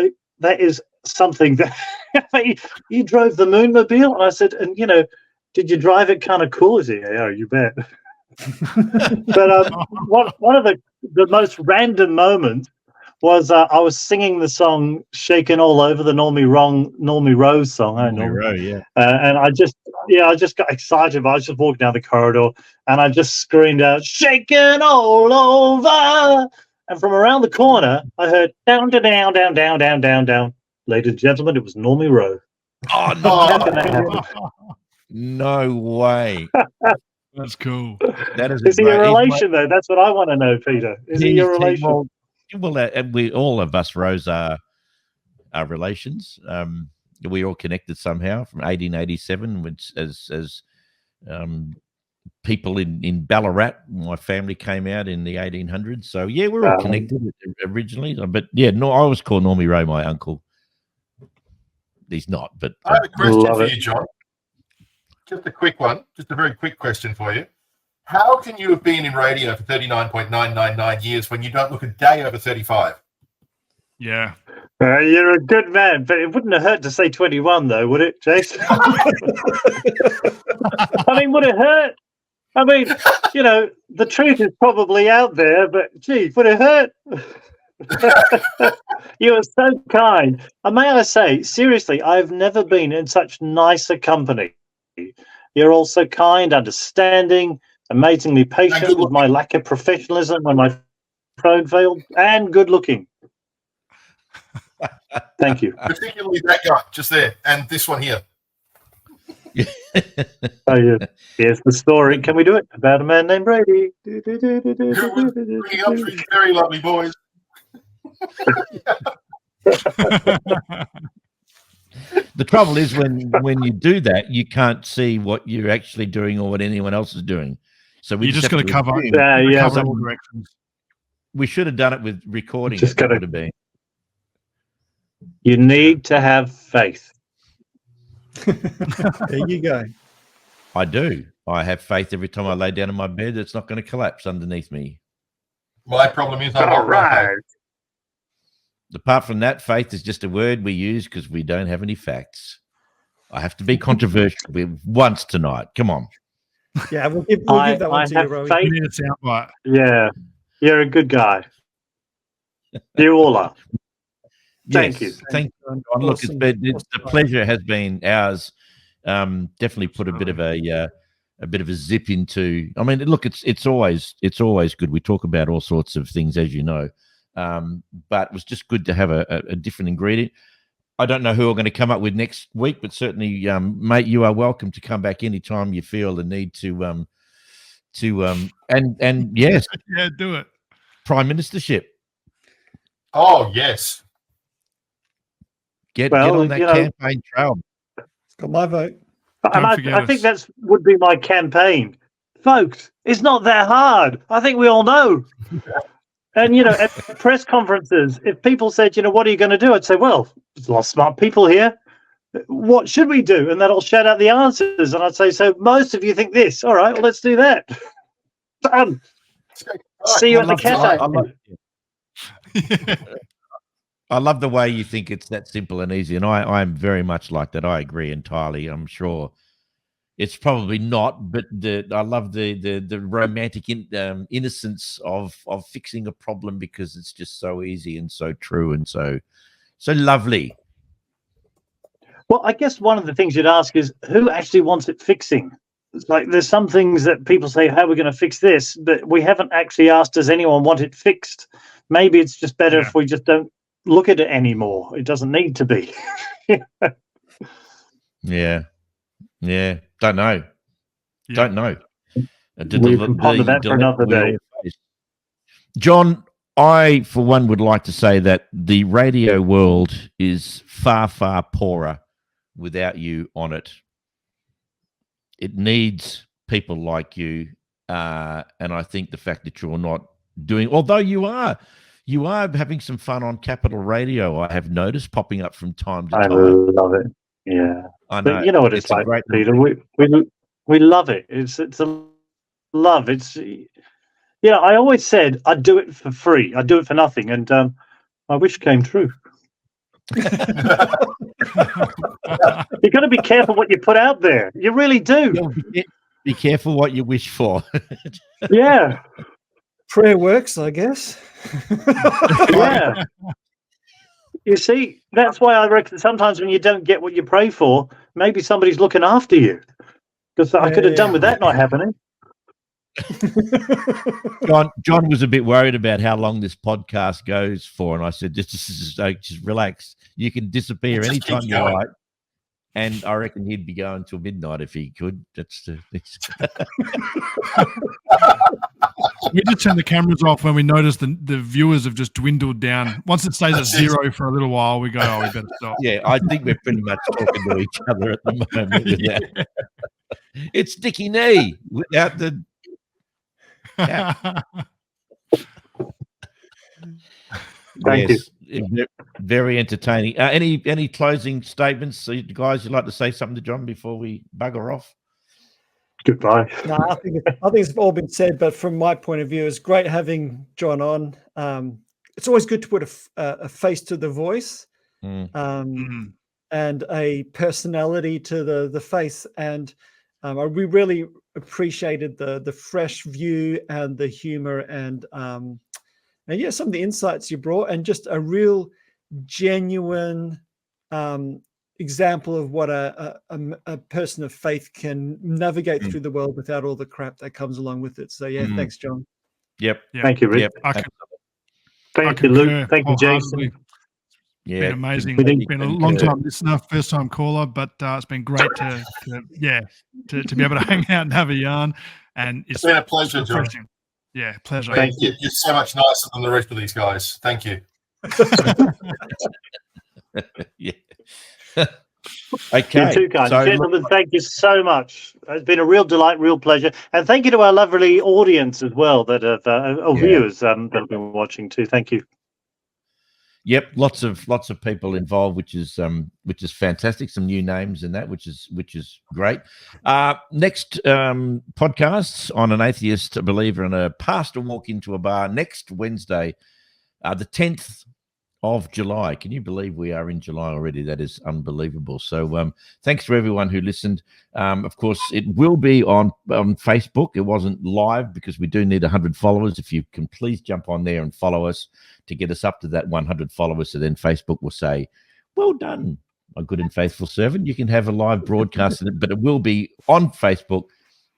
something that you drove the Moonmobile. And I said, and did you drive it kind of cool? He said, yeah, you bet. But one of the most random moments was I was singing the song "Shaking All Over," the Normie Rose song. Yeah. And I just got excited. I was just walking down the corridor and I just screamed out, "Shaking all over!" And from around the corner, I heard down, down, down, down, down, down, down. Ladies and gentlemen, it was Normie Rowe. Oh, no. How can that happen? No way. That's cool. That is Is he a relation, though? That's what I want to know, Peter. Is he your relation? Well, we all of us, Rose, are relations. We all connected somehow from 1887, which as people in Ballarat. My family came out in the 1800s. So, yeah, we're all connected originally. But, yeah, no, I always call Normie Ray my uncle. He's not, but... I have a question Love for it. you, John. Just a quick one. Just a very quick question for you. How can you have been in radio for 39.999 years when you don't look a day over 35? Yeah. You're a good man, but it wouldn't have hurt to say 21, though, would it, Jason? I mean, would it hurt? I mean, the truth is probably out there, but gee, would it hurt? You are so kind. And may I say, seriously, I've never been in such nicer company. You're all so kind, understanding, amazingly patient with my lack of professionalism when my phone failed, and good looking. Thank you. Particularly that guy just there, and this one here. Oh, yeah. Here's the story. Can we do it? About a man named Brady. Who was bringing up three very lovely boys. The trouble is when you do that, you can't see what you're actually doing or what anyone else is doing. So we You just got to cover. Yeah. All directions. We should have done it with recording. Just That gotta- would have been. You need to have faith. There you go. I do. I have faith every time I lay down in my bed. It's not going to collapse underneath me. My problem is I'm All not right. right. Apart from that, faith is just a word we use because we don't have any facts. I have to be controversial once tonight. Come on. Yeah, we'll give that one to you, have Rowie. faith. You need a soundbite. Yeah, you're a good guy. You all are. Thank you. Thank you. John. Look, Awesome. the pleasure has been ours. Definitely put a bit of a zip into. I mean, look, it's always good. We talk about all sorts of things, as you know, but it was just good to have a different ingredient. I don't know who we're going to come up with next week, but certainly, mate, you are welcome to come back anytime you feel the need to and yes, Yeah, do it. Prime Ministership. Oh, yes. Get Well, on that campaign trail. It's got my vote. And forget I think us. that would be my campaign. Folks, it's not that hard. I think we all know. And, at press conferences, if people said, what are you going to do? I'd say, well, there's a lot of smart people here. What should we do? And they'll shout out the answers. And I'd say, so most of you think this. All right, well, let's do that. Done. See you at the cafe. I love the way you think it's that simple and easy, and I'm very much like that. I agree entirely. I'm sure it's probably not, but I love the romantic innocence of fixing a problem because it's just so easy and so true and so lovely. Well, I guess one of the things you'd ask is who actually wants it fixing? It's like there's some things that people say, how are we going to fix this? But we haven't actually asked, does anyone want it fixed? Maybe it's just better if we just don't look at it anymore. It doesn't need to be. Yeah. Don't know. Yeah. Don't know. We can ponder that for another day. John, I, for one, would like to say that the radio world is far, far poorer without you on it. It needs people like you. And I think the fact that you're not doing, although you are having some fun on Capital Radio, I have noticed, popping up from time to time. I love it. Yeah. I know. But you know what it's like, Peter. We love it. It's a love. It's I always said I'd do it for free. I'd do it for nothing, and my wish came true. You got to be careful what you put out there. You really do. Be careful what you wish for. Yeah. Prayer works, I guess. Yeah. You see, that's why I reckon sometimes when you don't get what you pray for, maybe somebody's looking after you. Because I could have done with that not happening. John was a bit worried about how long this podcast goes for, and I said, just relax. You can disappear Just anytime keep you going. like. And I reckon he'd be going till midnight if he could. We just turn the cameras off when we notice the viewers have just dwindled down. Once it stays at zero for a little while, we go, we better stop. Yeah, I think we're pretty much talking to each other at the moment with that. It's Dickie Knee without the. Yeah. Thank you. Yes, very entertaining. Any closing statements, guys? You'd like to say something to John before we bugger off? Goodbye. No, I think it's all been said. But from my point of view, it's great having John on. It's always good to put a face to the voice, and a personality to the face. And we really appreciated the fresh view and the humor and yeah, some of the insights you brought, and just a real genuine example of what a person of faith can navigate through the world without all the crap that comes along with it. So yeah, thanks, John. Yep. Thank you, Rick. Yep. Thank you, Luke. Thank you, Jason. Yeah, been amazing. Been Been a long time listener, first time caller, but it's been great to be able to hang out and have a yarn. And It's been a pleasure, John. refreshing. Yeah, pleasure. Thank you. You're so much nicer than the rest of these guys. Thank you. Yeah. Okay. You're too kind. So, Gentlemen, thank you so much. It's been a real delight, real pleasure. And thank you to our lovely audience as well that have viewers that have been watching too. Thank you. Yep, lots of people involved, which is fantastic. Some new names in that, which is great. Next podcasts on an atheist, a believer, and a pastor walk into a bar next Wednesday, the 10th of July. Can you believe we are in July already? That is unbelievable. So thanks to everyone who listened. Of course, it will be on Facebook. It wasn't live because we do need 100 followers. If you can please jump on there and follow us to get us up to that 100 followers. So then Facebook will say, well done, my good and faithful servant. You can have a live broadcast in it, but it will be on Facebook,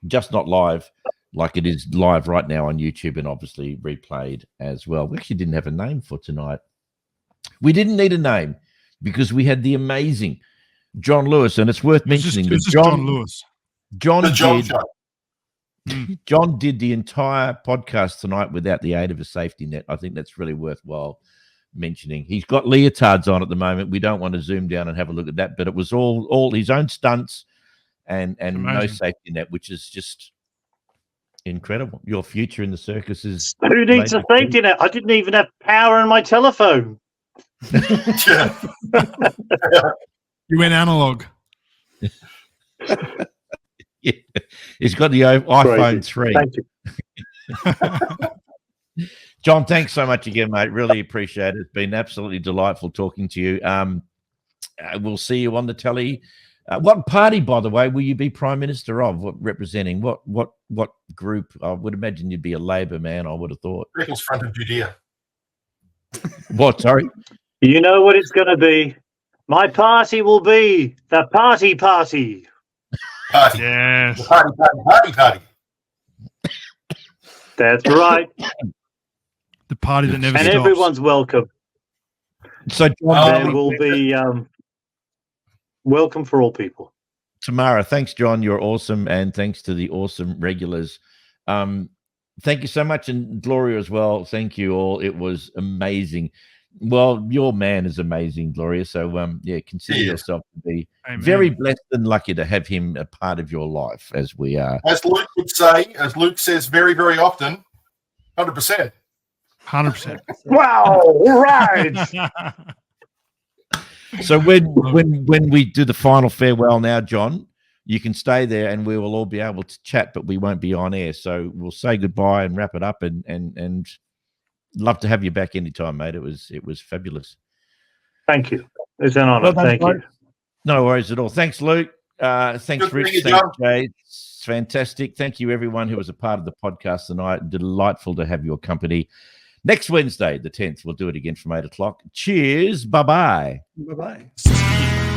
just not live like it is live right now on YouTube and obviously replayed as well. We actually didn't have a name for tonight. We didn't need a name because we had the amazing Jon Lewis, and it's worth mentioning that Jon Lewis. John did the entire podcast tonight without the aid of a safety net. I think that's really worthwhile mentioning. He's got leotards on at the moment. We don't want to zoom down and have a look at that, but it was all his own stunts and no safety net, which is just incredible. Your future in the circus is... Who needs a safety net? I didn't even have power in my telephone. You went analog. Yeah. He's got the iPhone 3. Thank you. John, thanks so much again, mate. Really appreciate it. It's been absolutely delightful talking to you. We'll see you on the telly. What party, by the way, will you be Prime Minister of? What representing? What group? I would imagine you'd be a Labor man, I would have thought. People's Front of Judea. What, sorry? You know what it's going to be. My party will be the party. Party. Yes. Party. That's right. The party that never And stops. everyone's welcome. So, There John, will be welcome for all people. Tamara, thanks, John. You're awesome. And thanks to the awesome regulars. Thank you so much. And Gloria as well. Thank you all. It was amazing. Well, your man is amazing, Gloria. So, consider yourself to be very blessed and lucky to have him a part of your life, as we are. As Luke would say, as Luke says very, very often, 100%. 100%. Wow! All right. So when we do the final farewell now, John, you can stay there and we will all be able to chat, but we won't be on air. So we'll say goodbye and wrap it up and love to have you back anytime, mate. It was fabulous. Thank you. It's an honor. Thank you. No worries at all. Thanks, Luke. Thanks, Rich. Thanks, Jay. It's fantastic. Thank you, everyone who was a part of the podcast tonight. Delightful to have your company. Next Wednesday, the 10th, we'll do it again from 8 o'clock. Cheers. Bye-bye. Bye-bye. See you.